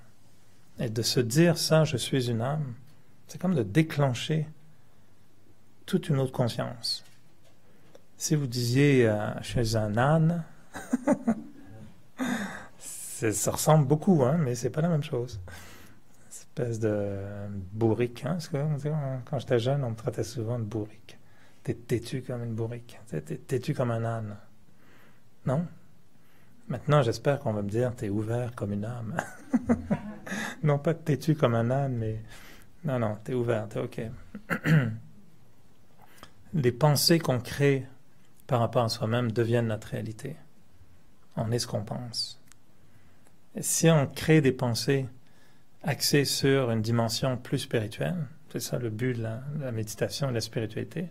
Et de se dire ça, je suis une âme, c'est comme de déclencher toute une autre conscience. Si vous disiez je suis un âne, ça ressemble beaucoup, hein, mais c'est pas la même chose. Une espèce de bourrique. Hein, quand j'étais jeune, on me traitait souvent de bourrique. T'es têtu comme une bourrique. T'es têtu comme un âne. Non? Maintenant, j'espère qu'on va me dire, t'es ouvert comme une âme. Non pas têtu comme un âne, mais... Non, t'es ouvert, t'es OK. Les pensées qu'on crée par rapport à soi-même deviennent notre réalité. On est ce qu'on pense. Et si on crée des pensées axées sur une dimension plus spirituelle, c'est ça le but de la méditation et de la spiritualité,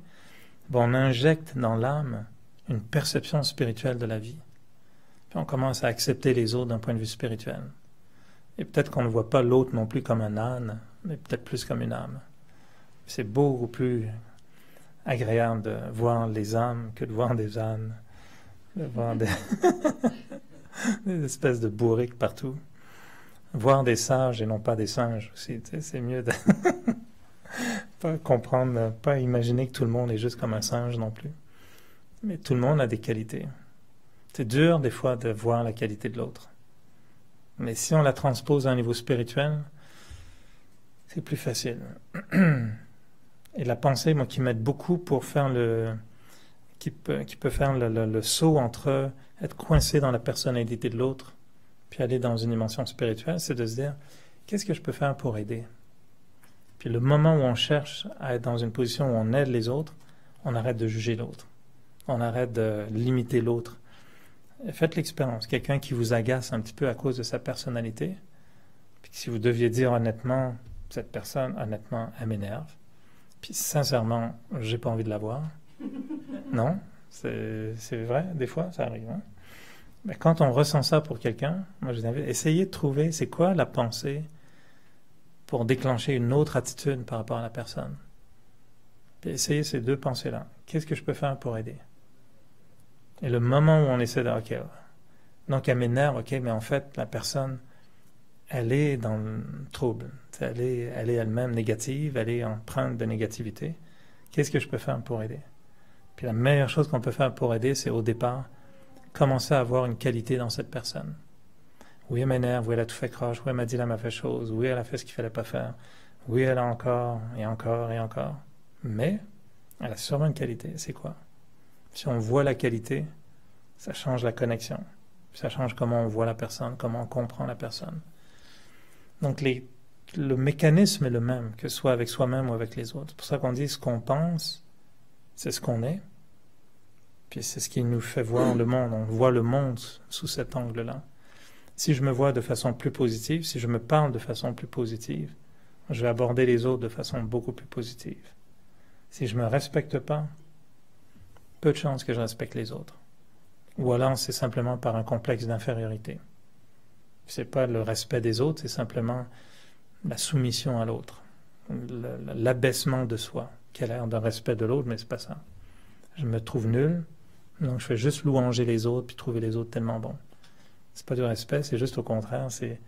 on injecte dans l'âme une perception spirituelle de la vie. Puis on commence à accepter les autres d'un point de vue spirituel. Et peut-être qu'on ne voit pas l'autre non plus comme un âne, mais peut-être plus comme une âme. C'est beaucoup plus agréable de voir les âmes que de voir des ânes, de voir des espèces de bourriques partout. Voir des sages et non pas des singes aussi, tu sais, c'est mieux de pas comprendre, pas imaginer que tout le monde est juste comme un singe non plus. Mais tout le monde a des qualités. C'est dur des fois de voir la qualité de l'autre. Mais si on la transpose à un niveau spirituel, c'est plus facile. Et la pensée, moi, qui m'aide beaucoup pour faire qui peut faire le saut entre être coincé dans la personnalité de l'autre, puis aller dans une dimension spirituelle, c'est de se dire, qu'est-ce que je peux faire pour aider? Puis le moment où on cherche à être dans une position où on aide les autres, on arrête de juger l'autre. On arrête de limiter l'autre Faites l'expérience. Quelqu'un qui vous agace un petit peu à cause de sa personnalité, puis si vous deviez dire honnêtement, cette personne, honnêtement, elle m'énerve, puis sincèrement, j'ai pas envie de la voir. Non, c'est vrai, des fois, ça arrive. Hein? Mais quand on ressent ça pour quelqu'un, moi je vous invite, essayez de trouver c'est quoi la pensée pour déclencher une autre attitude par rapport à la personne. Puis essayez ces deux pensées-là. Qu'est-ce que je peux faire pour aider? Et le moment où on essaie de... OK, donc elle m'énerve, OK, mais en fait, la personne, elle est dans le trouble. Elle est elle-même négative, elle est empreinte de négativité. Qu'est-ce que je peux faire pour aider? Puis la meilleure chose qu'on peut faire pour aider, c'est au départ, commencer à avoir une qualité dans cette personne. Oui, elle m'énerve, oui, elle a tout fait croche, oui, elle m'a dit la mauvaise chose, oui, elle a fait ce qu'il fallait pas faire, oui, elle a encore, et encore, et encore. Mais, elle a sûrement une qualité. C'est quoi? Si on voit la qualité, ça change la connexion. Ça change comment on voit la personne, comment on comprend la personne. Donc, le mécanisme est le même, que ce soit avec soi-même ou avec les autres. C'est pour ça qu'on dit ce qu'on pense, c'est ce qu'on est. Puis c'est ce qui nous fait voir le monde. On voit le monde sous cet angle-là. Si je me vois de façon plus positive, si je me parle de façon plus positive, je vais aborder les autres de façon beaucoup plus positive. Si je ne me respecte pas, peu de chances que je respecte les autres. Ou alors c'est simplement par un complexe d'infériorité. Ce n'est pas le respect des autres, c'est simplement la soumission à l'autre, l'abaissement de soi, qui a l'air d'un respect de l'autre, mais ce n'est pas ça. Je me trouve nul, donc je fais juste louanger les autres puis trouver les autres tellement bons. C'est pas du respect, c'est juste au contraire, c'est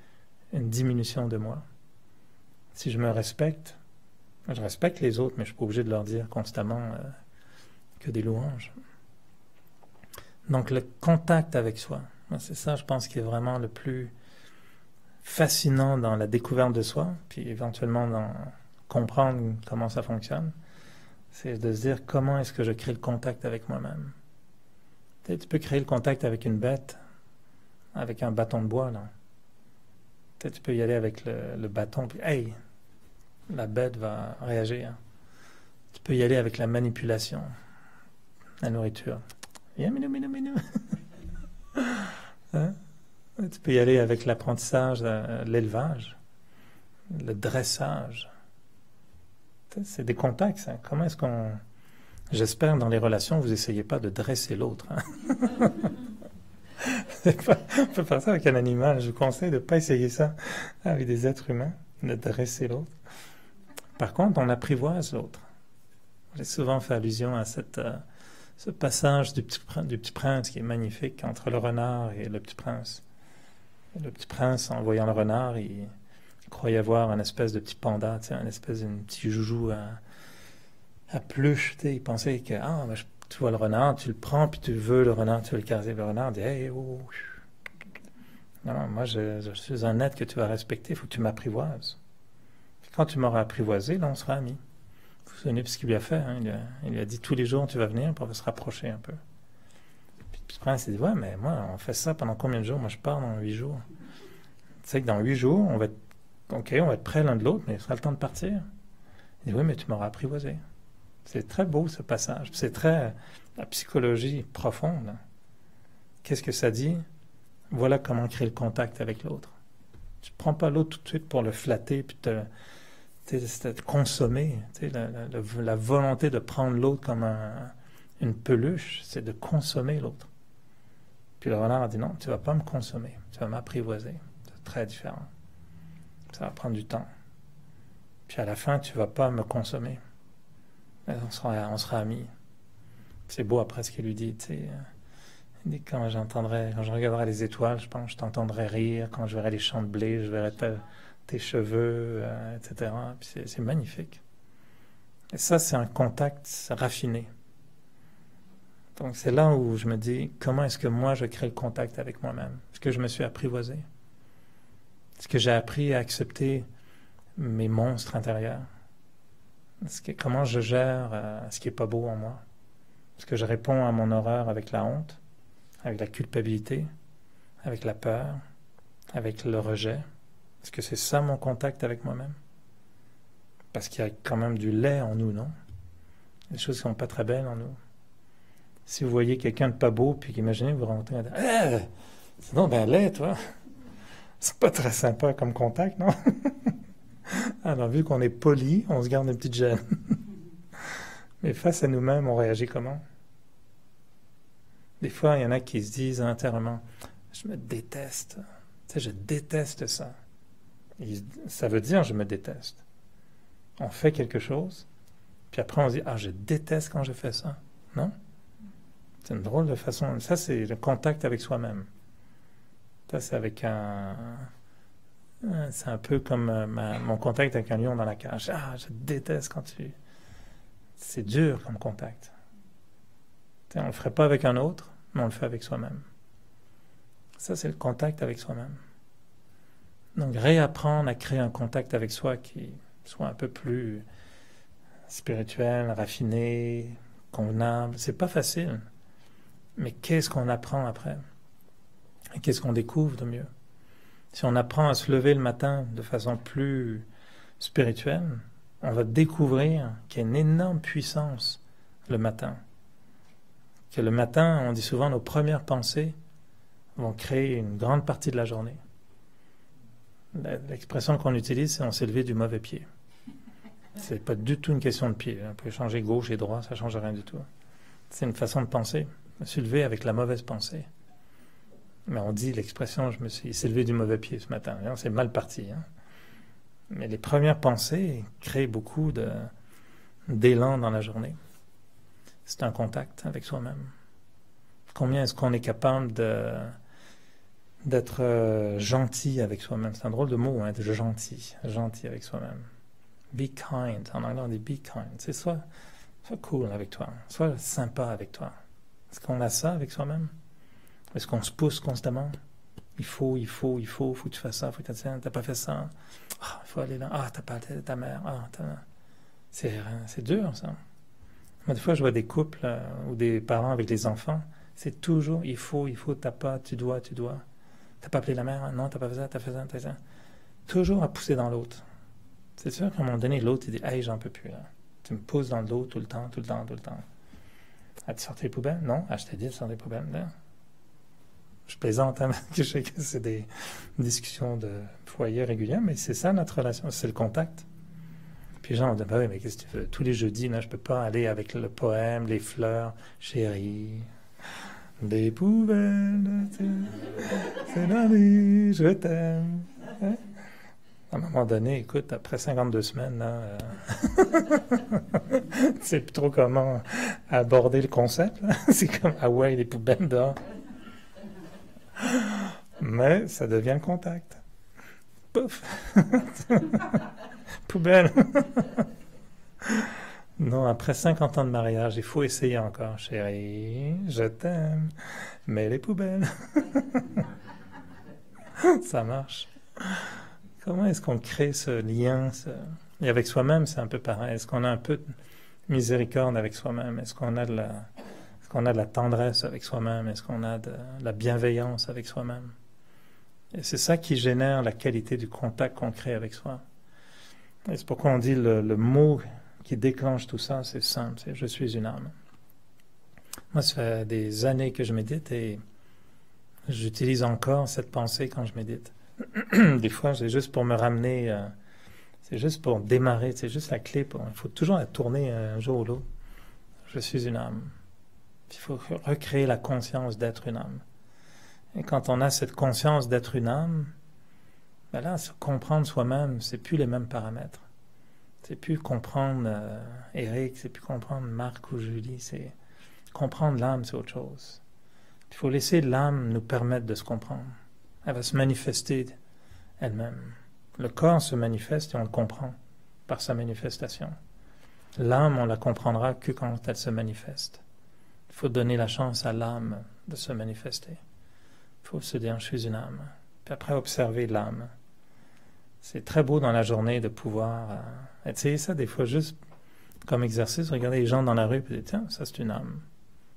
une diminution de moi. Si je me respecte, je respecte les autres, mais je ne suis pas obligé de leur dire constamment que des louanges. Donc le contact avec soi, c'est ça je pense qui est vraiment le plus fascinant dans la découverte de soi, puis éventuellement dans comprendre comment ça fonctionne, c'est de se dire comment est-ce que je crée le contact avec moi-même. Tu peux créer le contact avec une bête, avec un bâton de bois, là. Tu peux y aller avec le bâton, puis hey, la bête va réagir. Tu peux y aller avec la manipulation, la nourriture. Minou, minou, minou. Hein? Tu peux y aller avec l'apprentissage, l'élevage, le dressage. C'est des contacts, ça. Comment est-ce qu'on... J'espère dans les relations, vous n'essayez pas de dresser l'autre. Hein? On peut faire ça avec un animal. Je vous conseille de ne pas essayer ça avec des êtres humains, de dresser l'autre. Par contre, on apprivoise l'autre. J'ai souvent fait allusion à ce passage du petit prince qui est magnifique entre le renard et le petit prince. Et le petit prince, en voyant le renard, il croyait voir un espèce de petit panda, un espèce de petit joujou à pluche. Il pensait que tu vois le renard, tu le prends, puis tu veux le renard, tu veux le caser. Le renard dit hey, oh. Non, moi je suis un être que tu vas respecter, il faut que tu m'apprivoises. Puis quand tu m'auras apprivoisé, là on sera amis. Vous vous souvenez de ce qu'il lui a fait, hein? Il lui a dit tous les jours tu vas venir, puis on va se rapprocher un peu. Puis le prince il dit ouais, mais moi on fait ça pendant combien de jours? Moi je pars dans 8 jours. Tu sais que dans 8 jours, on va être près l'un de l'autre, mais il sera le temps de partir. Il dit oui, mais tu m'auras apprivoisé. C'est très beau ce passage. C'est très la psychologie profonde. Qu'est-ce que ça dit? Voilà comment créer le contact avec l'autre. Tu ne prends pas l'autre tout de suite pour le flatter puis te consommer. La volonté de prendre l'autre comme une peluche, c'est de consommer l'autre. Puis le renard a dit non, tu ne vas pas me consommer, tu vas m'apprivoiser. C'est très différent. Ça va prendre du temps. Puis à la fin, tu ne vas pas me consommer. On sera amis. C'est beau après ce qu'il lui dit. Il dit quand je regarderai les étoiles, je pense, je t'entendrai rire. Quand je verrai les champs de blé, je verrai tes cheveux, etc. Puis c'est magnifique. Et ça, c'est un contact raffiné. Donc c'est là où je me dis, comment est-ce que moi je crée le contact avec moi-même? Est-ce que je me suis apprivoisé? Est-ce que j'ai appris à accepter mes monstres intérieurs? Comment je gère ce qui n'est pas beau en moi? Est-ce que je réponds à mon horreur avec la honte, avec la culpabilité, avec la peur, avec le rejet? Est-ce que c'est ça mon contact avec moi-même? Parce qu'il y a quand même du lait en nous, non? Des choses qui ne sont pas très belles en nous. Si vous voyez quelqu'un de pas beau, puis qu'imaginez vous rencontrez, hey, c'est donc ben laid, toi. C'est pas très sympa comme contact, non? Alors, vu qu'on est poli, on se garde une petite gêne. Mais face à nous-mêmes, on réagit comment? Des fois, il y en a qui se disent intérieurement, je me déteste. Tu sais, je déteste ça. Ça veut dire je me déteste. On fait quelque chose, puis après on se dit, ah, je déteste quand je fais ça. Non? C'est une drôle de façon. Ça, c'est le contact avec soi-même. Ça, c'est avec un... C'est un peu comme mon contact avec un lion dans la cage. Ah, je déteste quand tu... C'est dur comme contact. On ne le ferait pas avec un autre, mais on le fait avec soi-même. Ça, c'est le contact avec soi-même. Donc, réapprendre à créer un contact avec soi qui soit un peu plus spirituel, raffiné, convenable. C'est pas facile. Mais qu'est-ce qu'on apprend après? Et qu'est-ce qu'on découvre de mieux? Si on apprend à se lever le matin de façon plus spirituelle, on va découvrir qu'il y a une énorme puissance le matin. Que le matin, on dit souvent, nos premières pensées vont créer une grande partie de la journée. L'expression qu'on utilise, c'est on s'est levé du mauvais pied. C'est pas du tout une question de pied. On peut changer gauche et droit, ça ne change rien du tout. C'est une façon de penser. Je me suis levé avec la mauvaise pensée. Mais on dit l'expression, il s'est levé du mauvais pied ce matin. C'est mal parti. Hein. Mais les premières pensées créent beaucoup d'élan dans la journée. C'est un contact avec soi-même. Combien est-ce qu'on est capable d'être gentil avec soi-même? C'est un drôle de mot, hein, d'être gentil avec soi-même. Be kind. En anglais, on dit be kind. C'est soit cool avec toi, soit sympa avec toi. Est-ce qu'on a ça avec soi-même? Est-ce qu'on se pousse constamment? Il faut que tu fasses ça, faut que tu t'as pas fait ça. Ah, il faut aller là. Ah, t'as pas ta mère. Ah, c'est dur, ça. Moi, des fois, je vois des couples ou des parents avec les enfants. C'est toujours il faut, t'as pas, tu dois. T'as pas appelé la mère? Non, t'as pas fait ça, t'as fait ça. Toujours à pousser dans l'autre. C'est sûr qu'à un moment donné, l'autre, il dit, hey, j'en peux plus, là. Tu me pousses dans l'eau tout le temps. As-tu sorti les poubelles? Non. Ah, je t'ai dit de sortir les poubelles. Là. Je plaisante, hein, je sais que c'est des discussions de foyer régulières, mais c'est ça notre relation, c'est le contact. Puis les gens vont dire, bah oui, mais qu'est-ce que tu veux? Tous les jeudis, là, je peux pas aller avec le poème, les fleurs, chérie, des poubelles, c'est la vie, je t'aime. Hein? À un moment donné, écoute, après 52 semaines, là, tu sais plus trop comment aborder le concept. Là. C'est comme, ah ouais, les poubelles dehors. Mais ça devient le contact. Pouf! Poubelle! Non, après 50 ans de mariage, il faut essayer encore. Chérie, je t'aime, mais les poubelles. Ça marche. Comment est-ce qu'on crée ce lien Et avec soi-même, c'est un peu pareil. Est-ce qu'on a un peu de miséricorde avec soi-même? Est-ce qu'on a de la tendresse avec soi-même? Est-ce qu'on a de la bienveillance avec soi-même? Et c'est ça qui génère la qualité du contact qu'on crée avec soi. Et c'est pourquoi on dit le mot qui déclenche tout ça, c'est simple, c'est « je suis une âme ». Moi, ça fait des années que je médite et j'utilise encore cette pensée quand je médite. Des fois, c'est juste pour me ramener, c'est juste pour démarrer, c'est juste la clé. Il faut toujours la tourner un jour ou l'autre. Je suis une âme. Il faut recréer la conscience d'être une âme. Et quand on a cette conscience d'être une âme, ben là, comprendre soi-même, c'est plus les mêmes paramètres. C'est plus comprendre Eric, c'est plus comprendre Marc ou Julie. C'est comprendre l'âme, c'est autre chose. Il faut laisser l'âme nous permettre de se comprendre. Elle va se manifester elle-même. Le corps se manifeste et on le comprend par sa manifestation. L'âme, on la comprendra que quand elle se manifeste. Il faut donner la chance à l'âme de se manifester. Il faut se dire, je suis une âme. Puis après, observer l'âme. C'est très beau dans la journée de pouvoir essayer ça des fois juste comme exercice. Regarder les gens dans la rue et dire, tiens, ça c'est une âme.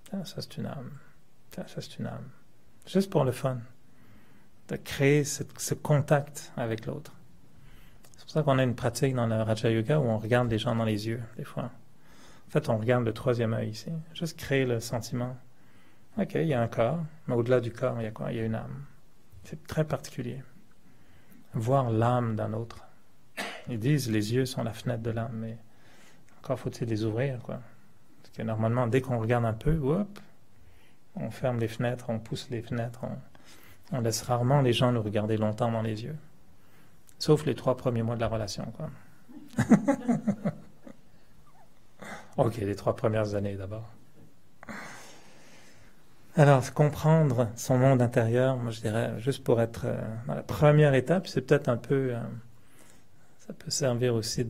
Tiens, ça c'est une âme. Tiens, ça c'est une âme. Juste pour le fun. De créer ce contact avec l'autre. C'est pour ça qu'on a une pratique dans le Raja Yoga où on regarde les gens dans les yeux, des fois. fait, on regarde le troisième œil ici. Juste créer le sentiment. OK, il y a un corps, mais au-delà du corps, il y a quoi? Il y a une âme. C'est très particulier. Voir l'âme d'un autre. Ils disent les yeux sont la fenêtre de l'âme, mais encore faut-il les ouvrir, quoi. Parce que normalement, dès qu'on regarde un peu, hop, on ferme les fenêtres, on pousse les fenêtres, on laisse rarement les gens nous regarder longtemps dans les yeux. Sauf les 3 premiers mois de la relation, quoi. Ok, les 3 premières années d'abord. Alors, comprendre son monde intérieur, moi je dirais, juste pour être dans la première étape, c'est peut-être un peu, ça peut servir aussi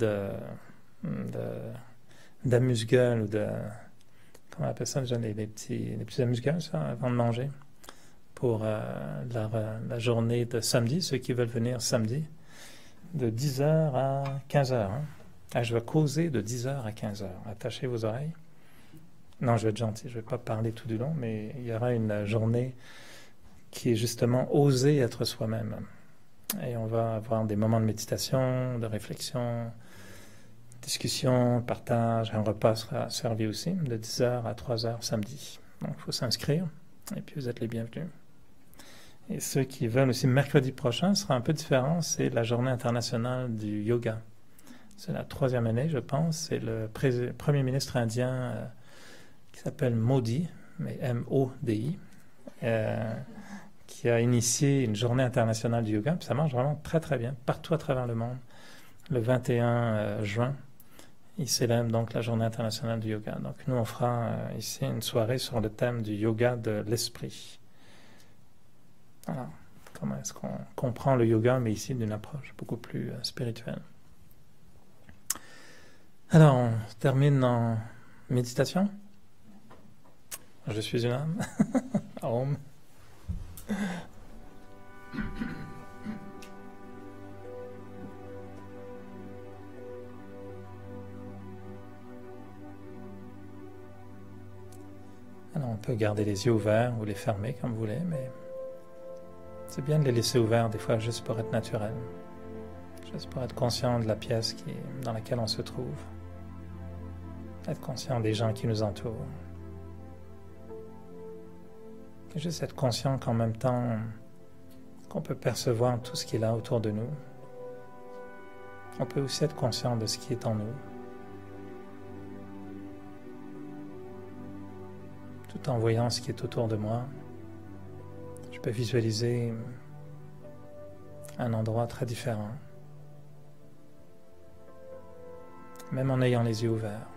d'amuse-gueule ou de, comment on appelle ça, les petits amuse-gueules, ça, avant de manger, pour la journée de samedi, ceux qui veulent venir samedi, de 10h à 15h. Hein. Ah, je vais causer de 10h à 15h. Attachez vos oreilles. Non, je vais être gentil, je ne vais pas parler tout du long, mais il y aura une journée qui est justement oser être soi-même. Et on va avoir des moments de méditation, de réflexion, discussion, partage. Un repas sera servi aussi, de 10h à 3h samedi. Donc, il faut s'inscrire, et puis vous êtes les bienvenus. Et ceux qui veulent aussi, mercredi prochain sera un peu différent, c'est la journée internationale du yoga. C'est la 3e année, je pense. C'est le premier ministre indien qui s'appelle Modi, mais M-O-D-I, qui a initié une journée internationale du yoga. Puis ça marche vraiment très très bien, partout à travers le monde. Le 21 juin, il célèbre donc la journée internationale du yoga. Donc nous, on fera ici une soirée sur le thème du yoga de l'esprit. Voilà. Comment est-ce qu'on comprend le yoga, mais ici d'une approche beaucoup plus spirituelle. Alors, on termine en méditation. Je suis une âme. Om. Alors, on peut garder les yeux ouverts ou les fermer comme vous voulez, mais c'est bien de les laisser ouverts des fois juste pour être naturel. Juste pour être conscient de la pièce dans laquelle on se trouve. Être conscient des gens qui nous entourent. Et juste être conscient qu'en même temps, qu'on peut percevoir tout ce qui est là autour de nous. On peut aussi être conscient de ce qui est en nous. Tout en voyant ce qui est autour de moi, je peux visualiser un endroit très différent. Même en ayant les yeux ouverts.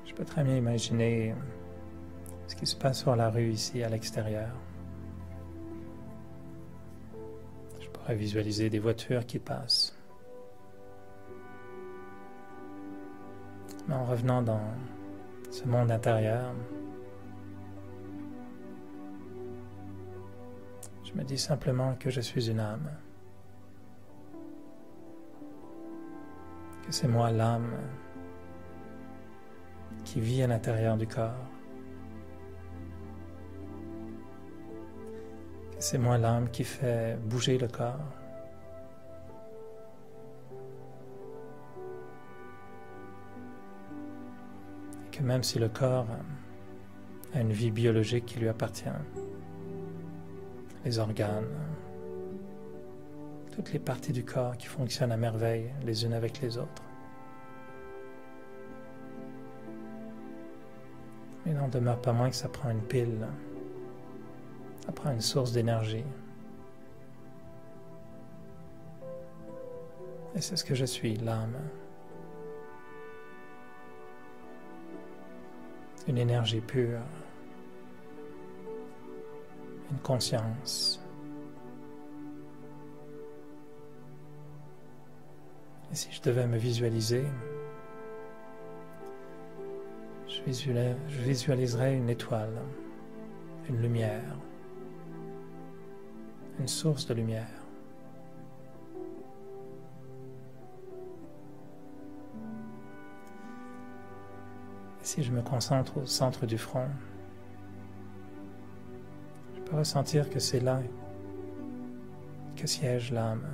Je peux très bien imaginer ce qui se passe sur la rue ici à l'extérieur. Je pourrais visualiser des voitures qui passent. Mais en revenant dans ce monde intérieur, je me dis simplement que je suis une âme. Que c'est moi l'âme qui vit à l'intérieur du corps. Que c'est moi l'âme qui fait bouger le corps. Et que même si le corps a une vie biologique qui lui appartient, les organes, toutes les parties du corps qui fonctionnent à merveille les unes avec les autres. Il n'en demeure pas moins que ça prend une pile, ça prend une source d'énergie. Et c'est ce que je suis, l'âme. Une énergie pure, une conscience. Et si je devais me visualiser, je visualiserais une étoile, une lumière, une source de lumière. Et si je me concentre au centre du front, je peux ressentir que c'est là que siège l'âme.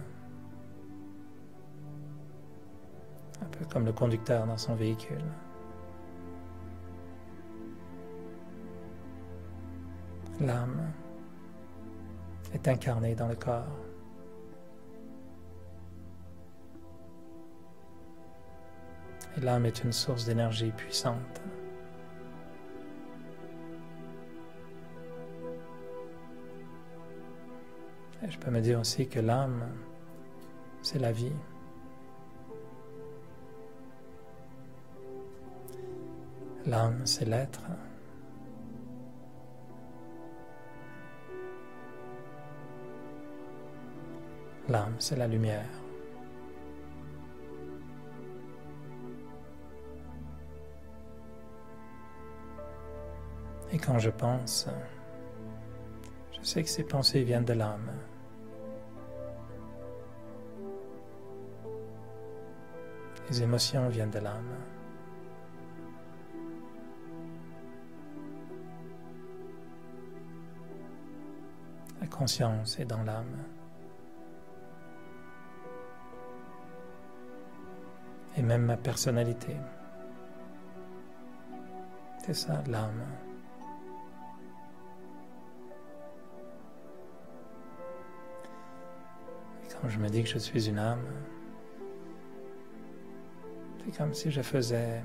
Un peu comme le conducteur dans son véhicule. L'âme est incarnée dans le corps. Et l'âme est une source d'énergie puissante. Et je peux me dire aussi que l'âme, c'est la vie. L'âme, c'est l'être. L'âme, c'est la lumière. Et quand je pense, je sais que ces pensées viennent de l'âme. Les émotions viennent de l'âme. La conscience est dans l'âme. Et même ma personnalité. C'est ça, l'âme. Et quand je me dis que je suis une âme, c'est comme si je faisais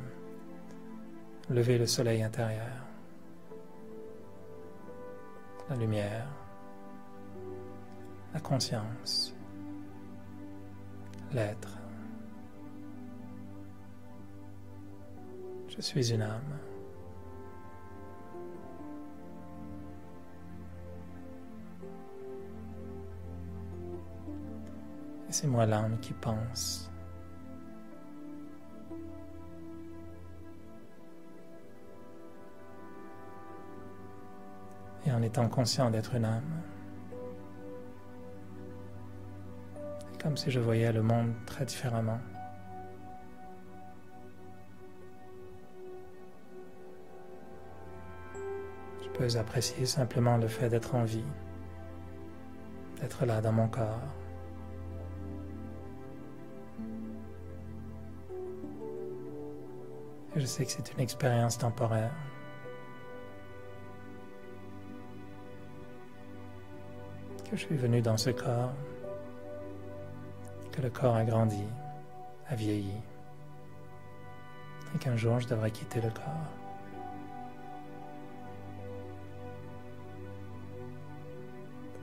lever le soleil intérieur, la lumière, la conscience, l'être. Je suis une âme. Et c'est moi l'âme qui pense. Et en étant conscient d'être une âme, c'est comme si je voyais le monde très différemment. Je peux apprécier simplement le fait d'être en vie, d'être là dans mon corps. Et je sais que c'est une expérience temporaire. Que je suis venu dans ce corps, que le corps a grandi, a vieilli, et qu'un jour je devrais quitter le corps.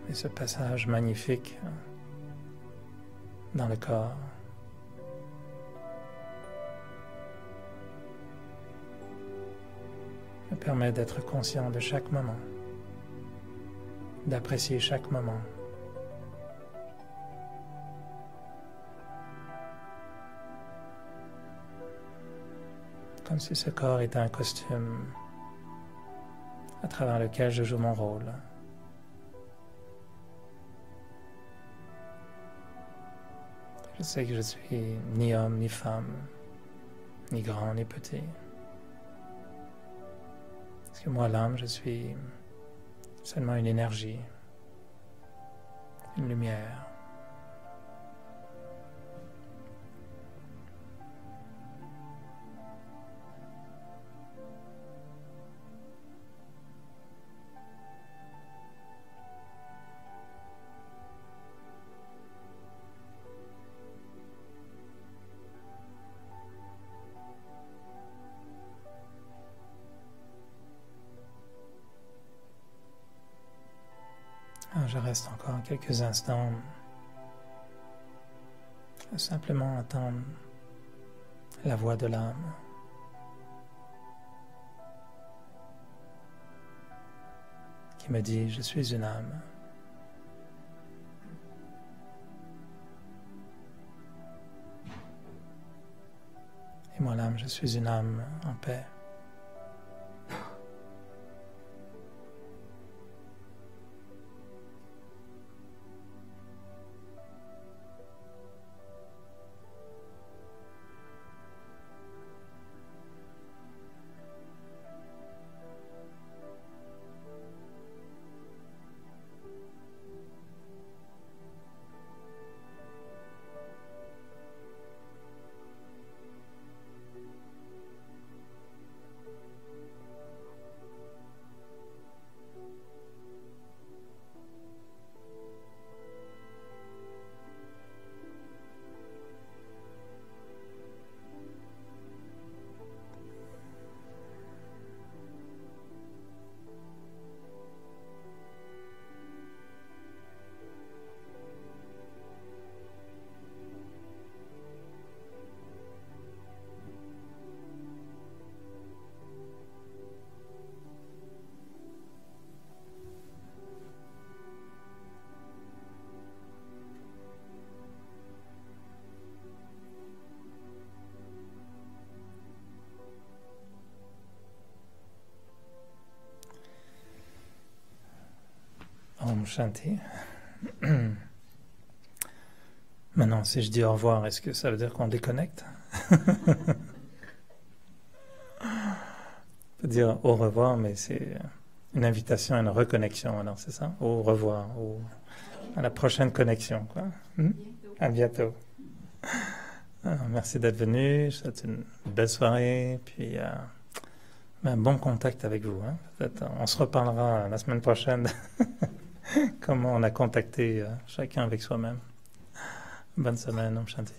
Et ce passage magnifique dans le corps me permet d'être conscient de chaque moment, d'apprécier chaque moment. Comme si ce corps était un costume à travers lequel je joue mon rôle. Je sais que je suis ni homme, ni femme, ni grand, ni petit. Parce que moi, l'âme, je suis seulement une énergie, une lumière. Je reste encore quelques instants à simplement entendre la voix de l'âme. Qui me dit, je suis une âme. Et moi l'âme, je suis une âme en paix. Shanti. Maintenant, si je dis au revoir, est-ce que ça veut dire qu'on déconnecte? On peut dire au revoir, mais c'est une invitation à une reconnexion, alors c'est ça? Au revoir, à la prochaine connexion, quoi. À bientôt. Alors, merci d'être venu, je vous souhaite une belle soirée, puis un bon contact avec vous. Hein. Peut-être on se reparlera la semaine prochaine, comment on a contacté chacun avec soi-même. Bonne semaine, Om Shanti.